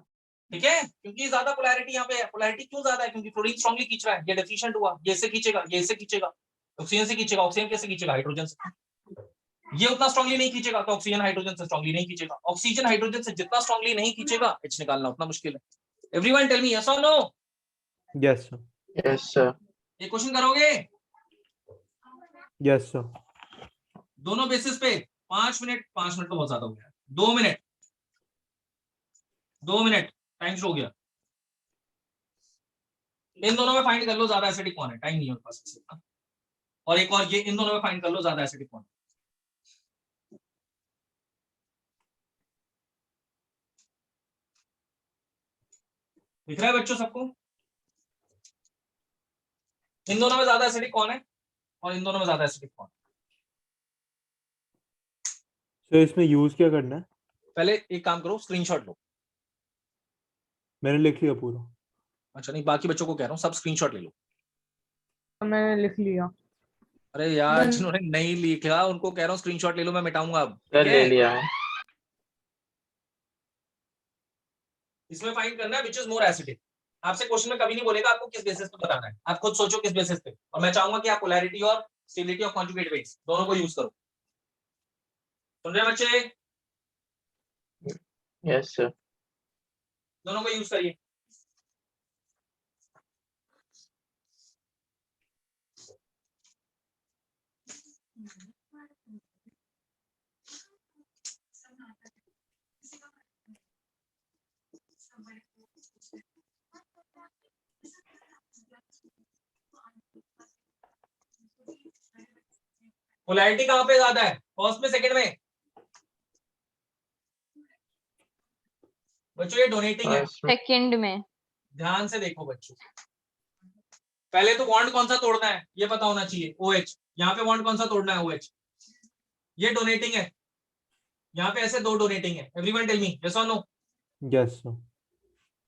Speaker 1: ठीक है, क्योंकि ज्यादा पोलैरिटी यहाँ पे है। पोलैरिटी क्यों ज्यादा है, क्योंकि फ्लोरीन स्ट्रांगली खींच रहा है, ये डेफिशिएंट हुआ, ये इससे खींचेगा, ये इससे खींचेगा, ऑक्सीजन से खींचेगा, ऑक्सीजन कैसे खींचेगा, हाइड्रोजन से। ये उतना स्ट्रांगली नहीं खींचेगा, तो ऑक्सीजन हाइड्रोजन से स्ट्रांगली नहीं खींचेगा, ऑक्सीजन हाइड्रोजन से जितना स्ट्रांगली नहीं खींचेगा, H निकालना उतना मुश्किल है। एवरीवन टेल मी यस और no.
Speaker 2: Yes, sir.
Speaker 6: Yes sir.
Speaker 1: ये क्वेश्चन करोगे
Speaker 2: Yes, sir.
Speaker 1: दोनों बेसिस पे। 5 मिनट, 5 मिनट तो बहुत ज्यादा हो गया, 2 मिनट, 2 मिनट टाइम शुरू हो गया। इन दोनों में फाइंड कर लो ज्यादा एसिडिक कौन है, टाइम नहीं है मेरे पास इतना। और एक और ये, इन दोनों में फाइंड कर लो ज्यादा एसिडिक कौन है। दिख रहा है बच्चों सबको, इन दोनों में ज्यादा एसिडिक कौन है, और इन दोनों में ज्यादा एसिडिक कौन?
Speaker 2: सो इसमें यूज क्या करना है?
Speaker 1: पहले एक काम करो, स्क्रीनशॉट लो।
Speaker 2: मैंने लिख लिया पूरा।
Speaker 1: अच्छा नहीं, बाकी बच्चों को कह रहा हूँ सब स्क्रीनशॉट ले लो।
Speaker 8: तो मैंने लिख लिया।
Speaker 1: अरे यार
Speaker 4: बन-
Speaker 1: जिन्होंने नहीं लिखा उनको कह रहा हूँ स्क्रीनशॉट ले लो, मैं मिटाऊंगा अब।
Speaker 6: सर
Speaker 1: ठीक
Speaker 6: ले
Speaker 1: है?
Speaker 6: लिया है।
Speaker 1: इसमें फाइंड करना है विच इज मोर एसिडिक। आपसे क्वेश्चन में कभी नहीं बोलेगा आपको किस बेसिस पे बताना है, आप खुद सोचो किस बेसिस पे, और मैं चाहूंगा कि आप पोलैरिटी और स्टेबिलिटी ऑफ कॉन्जुगेट वेट्स दोनों को यूज करो। सुन रहे हैं बच्चे?
Speaker 6: Yes sir.
Speaker 1: दोनों को यूज करिए। पोलैरिटी कहां पे ज्यादा है, फर्स्ट में सेकंड में? बच्चों ये डोनेटिंग है,
Speaker 6: फर्स्ट में
Speaker 3: सेकंड में।
Speaker 1: ध्यान से देखो बच्चों। पहले तो बॉन्ड कौन सा तोड़ना है ये पता होना चाहिए, OH। यहाँ पे बॉन्ड कौन सा तोड़ना है, OH। ये डोनेटिंग है, यहाँ पे ऐसे दो डोनेटिंग है। एवरीवन टेल मी यस और no.
Speaker 2: Yes sir.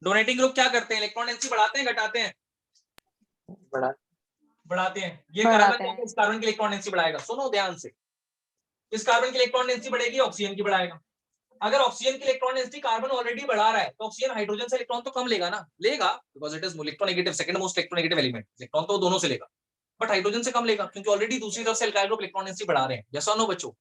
Speaker 1: Donating group क्या करते हैं, इलेक्ट्रॉन डेंसिटी बढ़ाते हैं घटाते हैं?
Speaker 6: बड़ा
Speaker 1: बढ़ाते हैं। ये
Speaker 3: बढ़ाते
Speaker 1: कार्बन
Speaker 3: हैं।
Speaker 1: इस कार्बन की इलेक्ट्रॉन डेंसिटी बढ़ाएगा, सुनो ध्यान से। इस कार्बन की इलेक्ट्रॉन डेंसिटी बढ़ेगी, ऑक्सीजन की बढ़ाएगा। अगर ऑक्सीजन की इलेक्ट्रॉन डेंसिटी कार्बन ऑलरेडी बढ़ा रहा है तो ऑक्सीजन हाइड्रोजन से इलेक्ट्रॉन तो कम लेगा ना, लेगा, because it is electronegative, second most electronegative element. Electron तो दोनों से लेगा, बट हाइड्रोजन से कम लेगा क्योंकि ऑलरेडी दूसरी तरफ से एल्काइल ग्रुप इलेक्ट्रॉन डेंसिटी बढ़ा रहे हैं। यस और नो बच्चों?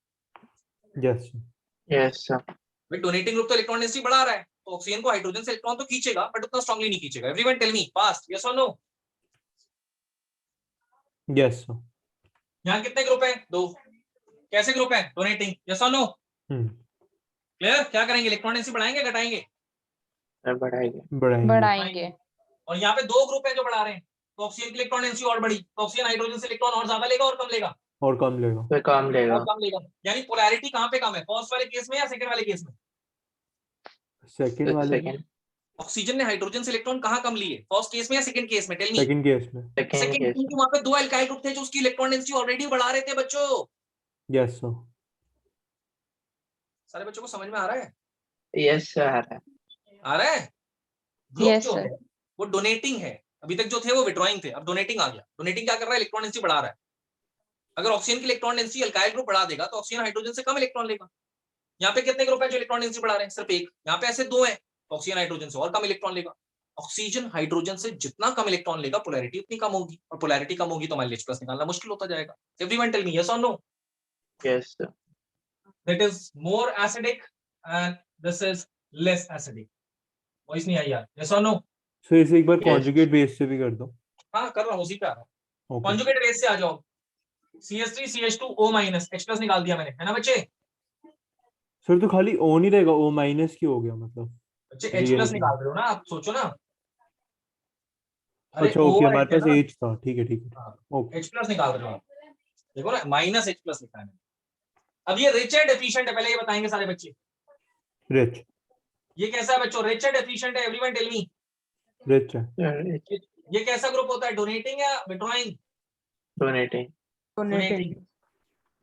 Speaker 2: Yes sir.
Speaker 6: Yes sir.
Speaker 1: भाई डोनेटिंग ग्रुप तो इलेक्ट्रॉन डेंसिटी बढ़ा रहा है तो ऑक्सीजन को हाइड्रोजन से इलेक्ट्रॉन तो खींचेगा बट उतना स्ट्रांगली नहीं खींचेगा। Everyone tell me fast yes और नो।
Speaker 2: Yes sir.
Speaker 1: यहाँ कितने ग्रुप है, 2। कैसे ग्रुप है, डोनेटिंग। यस और नो? क्लियर? क्या करेंगे, इलेक्ट्रॉन डेंसिटी बढ़ाएंगे घटाएंगे?
Speaker 6: सर बढ़ाएंगे।
Speaker 2: बढ़ाएंगे।
Speaker 3: बढ़ाएंगे।
Speaker 1: और यहाँ पे 2 ग्रुप है जो बढ़ा रहे हैं तो ऑक्सीजन की इलेक्ट्रॉन डेंसिटी और बढ़ी तो ऑक्सीजन हाइड्रोजन से इलेक्ट्रॉन और ज्यादा लेगा और कम लेगा?
Speaker 2: और कम लेगा।
Speaker 6: फिर काम लेगा।
Speaker 1: और कम लेगा। यानी पोलैरिटी कहाँ पे कम है, फर्स्ट वाले केस में या सेकंड वाले केस में?
Speaker 2: सेकंड वाले में।
Speaker 6: सेकंड
Speaker 1: ऑक्सीजन ने हाइड्रोजन से इलेक्ट्रॉन कहाँ कम लिए, फर्स्ट केस में या सेकंड केस में? Tell me.
Speaker 2: सेकंड केस में।
Speaker 6: सेकंड
Speaker 1: सेकंड
Speaker 6: केस
Speaker 1: क्योंकि वहां पे 2 एल्काइल ग्रुप थे जो उसकी इलेक्ट्रॉन डेंसिटी ऑलरेडी बढ़ा रहे थे बच्चों।
Speaker 2: Yes sir.
Speaker 1: सारे बच्चों को समझ में आ रहा है?
Speaker 6: यस सर आ रहा है।
Speaker 1: आ रहा है? ग्रुप
Speaker 3: Yes,
Speaker 1: जो
Speaker 3: sir.
Speaker 1: है वो डोनेटिंग है, अभी तक जो थे वो विड्रॉइंग थे, अब डोनेटिंग आ गया। डोनेटिंग क्या कर रहा है, इलेक्ट्रॉन डेंसिटी बढ़ा रहा है। अगर ऑक्सीजन की इलेक्ट्रॉन डेंसिटी अल्काइल ग्रुप बढ़ा देगा तो ऑक्सीजन हाइड्रोजन से कम इलेक्ट्रॉन लेगा। यहाँ पे कितने ग्रुप है जो इलेक्ट्रॉन डेंसिटी बढ़ा रहे हैं, सिर्फ एक। यहाँ पे ऐसे 2 हैं तो ऑक्सीजन हाइड्रोजन से और कम इलेक्ट्रॉन लेगा। ऑक्सीजन हाइड्रोजन से जितना कम इलेक्ट्रॉन लेगा पोलैरिटी उतनी कम होगी, और पोलैरिटी कम होगी तो हमारे H+ निकालना मुश्किल होता जाएगा। एवरीवन टेल मी यस और no.
Speaker 6: Yes sir.
Speaker 1: That is more acidic and this is less acidic. Voice नहीं आई यार, यस और नो?
Speaker 2: सो इसे एक बार
Speaker 6: Yes.
Speaker 2: कॉन्जुगेट बेस से भी कर दो।
Speaker 1: हाँ कर रहा हूँ, उसी पे आ रहा हूँ।
Speaker 2: ओके।
Speaker 1: कॉन्जुगेट बेस से आ जाओ। CH3 CH2 O- H+ निकाल दिया मैंने, है ना बच्चे?
Speaker 2: सर तो खाली O नहीं रहेगा, O- की हो गया मतलब।
Speaker 1: बच्चे
Speaker 2: ये
Speaker 1: H+
Speaker 2: लिखना।
Speaker 1: निकाल रहे हो ना आप, सोचो ना। अरे
Speaker 2: अच्छा
Speaker 1: O
Speaker 2: ओके,
Speaker 1: और
Speaker 2: हमारे
Speaker 1: H है
Speaker 2: पास
Speaker 1: ना?
Speaker 2: H था, ठीक है ठीक है।
Speaker 1: हाँ,
Speaker 2: ओके।
Speaker 1: H+ निकाल रहे हो आप, देखो ना -H+ लिखा है। अब ये रिच है डेफिशिएंट है, पहले ये बताएंगे सारे बच्चे।
Speaker 2: रिच।
Speaker 1: ये कैसा है बच्चों, रिच है डेफिशिएंट है? एवरीवन टेल मी।
Speaker 2: रिच है।
Speaker 1: ये कैसा ग्रुप होता है, डोनेटिंग या विड्रॉइंग?
Speaker 6: डोनेटिंग।
Speaker 8: डोनेटिंग।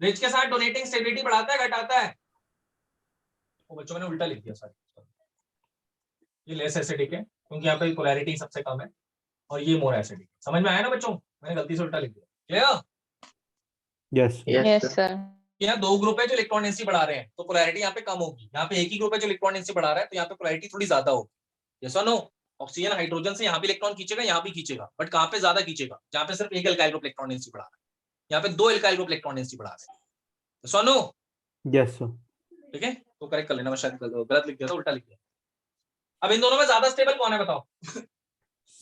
Speaker 1: रिच के साथ डोनेटिंग स्टेबिलिटी बढ़ाता है घटाता है? वो बच्चों मैंने उल्टा लिख दिया सारे। ये लेस एसिडिक है क्योंकि यहाँ पे पोलैरिटी सबसे कम है, और ये मोर एसिडिक। समझ में आया ना बच्चों, मैंने गलती से उल्टा लिख दिया। Clear?
Speaker 2: Yes.
Speaker 6: Yes
Speaker 3: yes
Speaker 6: sir.
Speaker 3: Sir.
Speaker 1: यहाँ 2 ग्रुप है जो इलेक्ट्रॉन डेंसिटी बढ़ा रहे हैं तो पोलैरिटी यहाँ पे कम होगी। यहाँ पे एक ही ग्रुप है जो इलेक्ट्रॉन डेंसिटी बढ़ा रहा है तो यहाँ पे पोलैरिटी थोड़ी ज्यादा होगी। यस और नो? ऑक्सीजन हाइड्रोजन से यहाँ भी इलेक्ट्रॉन खींचेगा, यहाँ भी खींचेगा, बट कहाँ पे ज्यादा खींचेगा, जहाँ पे सिर्फ एक एल्काइल ग्रुप इलेक्ट्रॉन डेंसिटी बढ़ा रहा है। यहाँ पे 2 एल्काइल ग्रुप इलेक्ट्रॉन डेंसिटी बढ़ा रहे हैं। यस और नो?
Speaker 2: Yes sir.
Speaker 1: ठीक है, तो करेक्ट कर लेना, मैं शायद गलत लिख दिया था, उल्टा लिख दिया। अब इन दोनों में ज्यादा स्टेबल कौन है बताओ?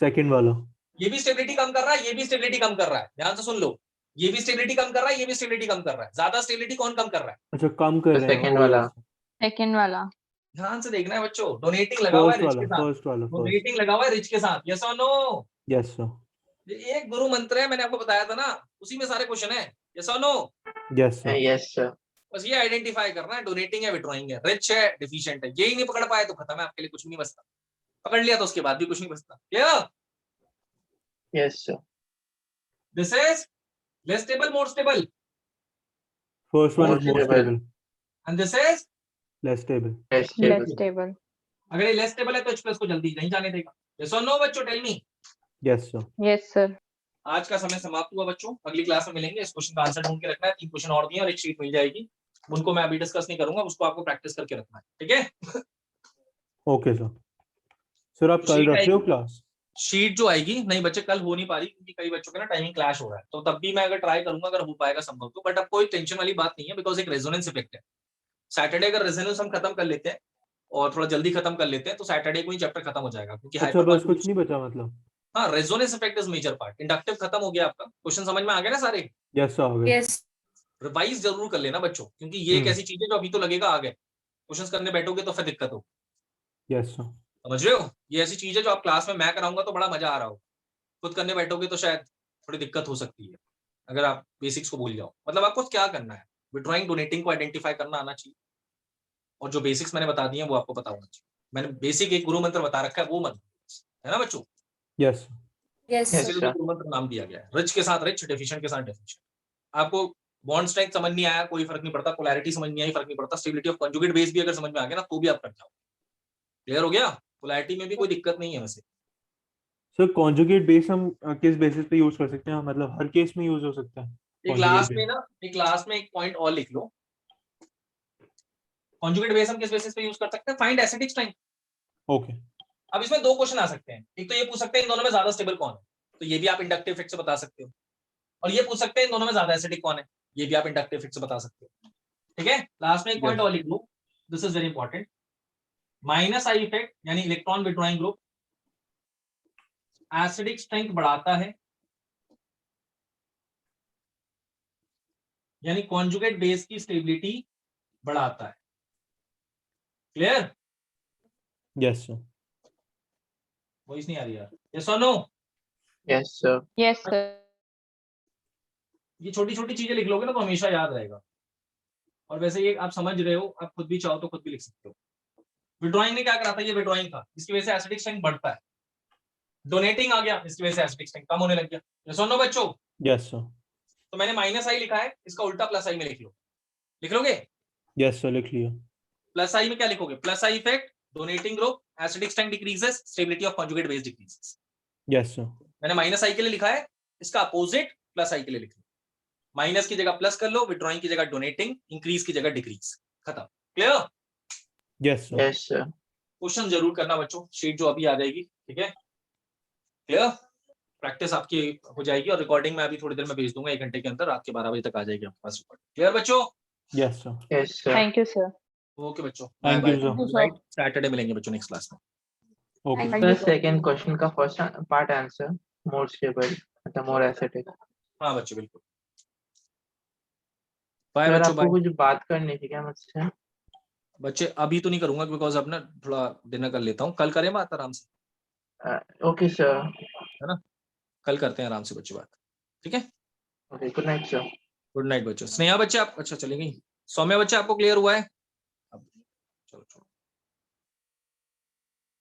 Speaker 2: सेकंड वाला।
Speaker 1: ये भी स्टेबिलिटी कम कर रहा है, ये भी स्टेबिलिटी कम कर रहा है, ध्यान से सुन लो। ये भी स्टेबिलिटी कम कर रहा है, ये भी स्टेबिलिटी कम कर रहा है। ज्यादा स्टेबिलिटी कौन कम कर रहा है?
Speaker 2: अच्छा कम कर रहे हैं।
Speaker 6: सेकंड वाला।
Speaker 3: सेकंड वाला।
Speaker 1: ध्यान से देखना है बच्चों, डोनेटिंग लगा हुआ है
Speaker 2: फर्स्ट
Speaker 1: रिच
Speaker 2: वाला।
Speaker 1: के साथ।
Speaker 2: फर्स्ट वाला। फर्स्ट।
Speaker 1: डोनेटिंग लगा हुआ है रिच के साथ। यस और नो?
Speaker 2: Yes sir.
Speaker 1: ये एक गुरु मंत्र है, मैंने आपको बताया था ना, उसी में सारे क्वेश्चन है। यस और no?
Speaker 2: Yes sir.
Speaker 6: Yes sir.
Speaker 1: बस ये आइडेंटिफाई करना है, डोनेटिंग है विड्रॉइंग है, रिच है डिफिशिएंट है। यही नहीं पकड़ पाए तो खत्म है, आपके लिए कुछ नहीं बचता। पकड़ लिया तो उसके बाद भी कुछ नहीं बचता। Clear?
Speaker 6: Yes sir.
Speaker 1: This is Less stable, more stable.
Speaker 2: First one is
Speaker 6: More
Speaker 2: more
Speaker 6: stable.
Speaker 2: stable.
Speaker 1: And this is,
Speaker 2: Less stable.
Speaker 6: Less
Speaker 3: Less
Speaker 6: stable.
Speaker 3: stable.
Speaker 1: अगर ये लेस स्टेबल है तो H प्लस को जल्दी नहीं जाने देगा. Yes or no बच्चों, tell me.
Speaker 2: Yes, sir.
Speaker 3: Yes, sir.
Speaker 1: आज का समय समाप्त हुआ बच्चों. अगली क्लास में मिलेंगे. इस क्वेश्चन का आंसर ढूंढ के रखना है. 3 क्वेश्चन और दिए और एक शीट मिल जाएगी. उनको मैं अभी डिस्कस नहीं करूंगा, उसको आपको प्रैक्टिस करके रखना है. ठीक है.
Speaker 2: Okay, sir. सर आप कल
Speaker 1: शीट
Speaker 2: रख रहे हो
Speaker 1: आएगी.
Speaker 2: क्लास?
Speaker 1: शीट जो आएगी, नहीं बच्चे कल हो नहीं पा रही क्योंकि कई बच्चों का ना टाइमिंग क्लैश हो रहा है. तो तब भी मैं अगर ट्राई करूंगा, अगर हो पाएगा संभव तो. बट अब कोई टेंशन वाली बात नहीं है, बिकॉज एक रेजोनेंस इफेक्ट है. सैटरडे अगर रेजोनेंस हम खत्म कर लेते हैं और थोड़ा जल्दी खत्म कर लेते हैं तो सैटरडे को ही चैप्टर खत्म हो जाएगा. क्योंकि
Speaker 2: अच्छा, बस कुछ नहीं बचा मतलब?
Speaker 1: हाँ, resonance effect is major part. Inductive खत्म हो गया आपका. क्वेश्चन समझ में आ गया ना सारे?
Speaker 2: यस सर, आ गए.
Speaker 4: Yes.
Speaker 1: रिवाइज जरूर कर लेना बच्चों, क्योंकि ये एक ऐसी चीज है जो अभी तो लगेगा आ गए, क्वेश्चंस करने बैठोगे तो फिर दिक्कत हो.
Speaker 2: Yes sir.
Speaker 1: समझ रहे हो? ये ऐसी चीज है जो आप क्लास में मैं कराऊंगा तो बड़ा मजा आ रहा हो, खुद करने बैठोगे तो शायद थोड़ी दिक्कत हो सकती है अगर आप बेसिक्स को भूल जाओ. मतलब आपको क्या करना है, विड्रॉइंग डोनेटिंग को आइडेंटिफाई करना आना चाहिए, और जो बेसिक्स मैंने बता दिए हैं वो आपको पता होना चाहिए. मैंने बेसिक एक गुरु मंत्र बता रखा है, वो मंत्र है ना बच्चों.
Speaker 2: यस.
Speaker 4: Yes.
Speaker 6: Yes.
Speaker 1: इसीलिए तो गुरु मंत्र नाम दिया गया है. रिच के साथ रिच, डेफिशिएंट के साथ डेफिशिएंट. आपको बॉन्ड स्ट्रेंथ समझ नहीं आया कोई फर्क नहीं पड़ता, पोलैरिटी समझ नहीं आई फर्क नहीं पड़ता, स्टेबिलिटी ऑफ कंजुगेट बेस भी अगर समझ में आ गया ना तो भी आप कर जाओ. क्लियर हो गया? पोलैरिटी में भी कोई दिक्कत नहीं है वैसे.
Speaker 2: सर कॉन्जुगेट बेस हम किस बेसिस पे यूज कर सकते हैं? मतलब हर केस में यूज हो सकता है?
Speaker 1: एक लास्ट में ना, एक लास्ट में एक पॉइंट और लिख लो. कॉन्जुगेट बेस हम किस बेसिस पे यूज कर सकते हैं? Find acidic strength.
Speaker 2: ओके.
Speaker 1: अब इसमें 2 क्वेश्चन आ सकते हैं. एक तो ये पूछ सकते हैं इन दोनों में ज्यादा स्टेबल कौन है, तो ये भी आप इंडक्टिव इफेक्ट से बता सकते हो. और ये पूछ सकते हैं इन दोनों में ज्यादा एसिडिक कौन है, ये भी आप इंडक्टिव इफेक्ट से बता सकते हो. ठीक है. लास्ट में एक पॉइंट और लिख लो, this is very important. Minus I effect यानी electron withdrawing group acidic strength बढ़ाता है, यानी कॉन्जुगेट बेस की स्टेबिलिटी बढ़ाता है. क्लियर?
Speaker 2: Yes sir.
Speaker 1: वॉइस नहीं आ रही यार. यस और no?
Speaker 6: Yes, sir.
Speaker 3: Yes, sir.
Speaker 1: ये छोटी छोटी चीजें लिख लोगे ना तो हमेशा याद रहेगा. और वैसे ये आप समझ रहे हो, आप खुद भी चाहो तो खुद भी लिख सकते हो. विड्रॉइंग ने क्या करा था? ये विड्रॉइंग था, इसकी वजह से एसिडिक स्ट्रेंथ बढ़ता है. डोनेटिंग आ गया, इसकी वजह से एसिडिक स्ट्रेंथ कम होने लग गया. यस और नो बच्चों?
Speaker 2: Yes sir.
Speaker 1: तो मैंने माइनस आई लिखा है, इसका उल्टा प्लस आई में लिख लो. लिख लोगे?
Speaker 2: यस सर, लिख लिया.
Speaker 1: प्लस आई में क्या लिखोगे? Plus I effect, donating group, acidic strength decreases, stability of conjugate base decreases.
Speaker 2: Yes sir.
Speaker 1: मैंने माइनस आई के लिए लिखा है, इसका अपोजिट प्लस आई के लिए लिख लो. माइनस की जगह प्लस कर लो, विड्रॉइंग की जगह डोनेटिंग, इंक्रीज की जगह डिक्रीज. खत्म. Clear?
Speaker 2: Yes sir.
Speaker 6: Yes, sir.
Speaker 1: Question जरूर करना बच्चों, शीट जो अभी आ जाएगी. ठीक है. क्लियर? प्रैक्टिस आपकी हो जाएगी और रिकॉर्डिंग मैं अभी थोड़ी देर में भेज दूंगा, 1 घंटे के अंदर रात के 12 बजे तक आ जाएगी आपके पास रिकॉर्डिंग. क्लियर बच्चों?
Speaker 2: Yes sir.
Speaker 6: Yes, sir.
Speaker 3: Thank you, sir.
Speaker 1: Okay बच्चों,
Speaker 2: Thank you, sir.
Speaker 1: Right. Saturday मिलेंगे बच्चों नेक्स्ट क्लास में.
Speaker 2: Okay.
Speaker 3: Thank
Speaker 6: Sir,
Speaker 3: you, sir.
Speaker 6: second question का first part answer more stable, मतलब more acidic.
Speaker 1: हाँ बच्चों बिल्कुल. बाय
Speaker 6: सर
Speaker 1: बच्चों,
Speaker 6: आपको
Speaker 1: बाय.
Speaker 6: कुछ बात करनी थी क्या मुझसे?
Speaker 1: बच्चे अभी तो नहीं करूंगा बिकॉज अब ना थोड़ा डिनर कर लेता हूँ. कल करें बात आराम से,
Speaker 6: Okay, sir.
Speaker 1: है ना? कल करते हैं आराम से बच्चे बात. ठीक है.
Speaker 6: Okay, good night, sir.
Speaker 1: Good night बच्चों. स्नेहा बच्चे आप, अच्छा चले गई. सौम्या बच्चे आपको क्लियर हुआ है?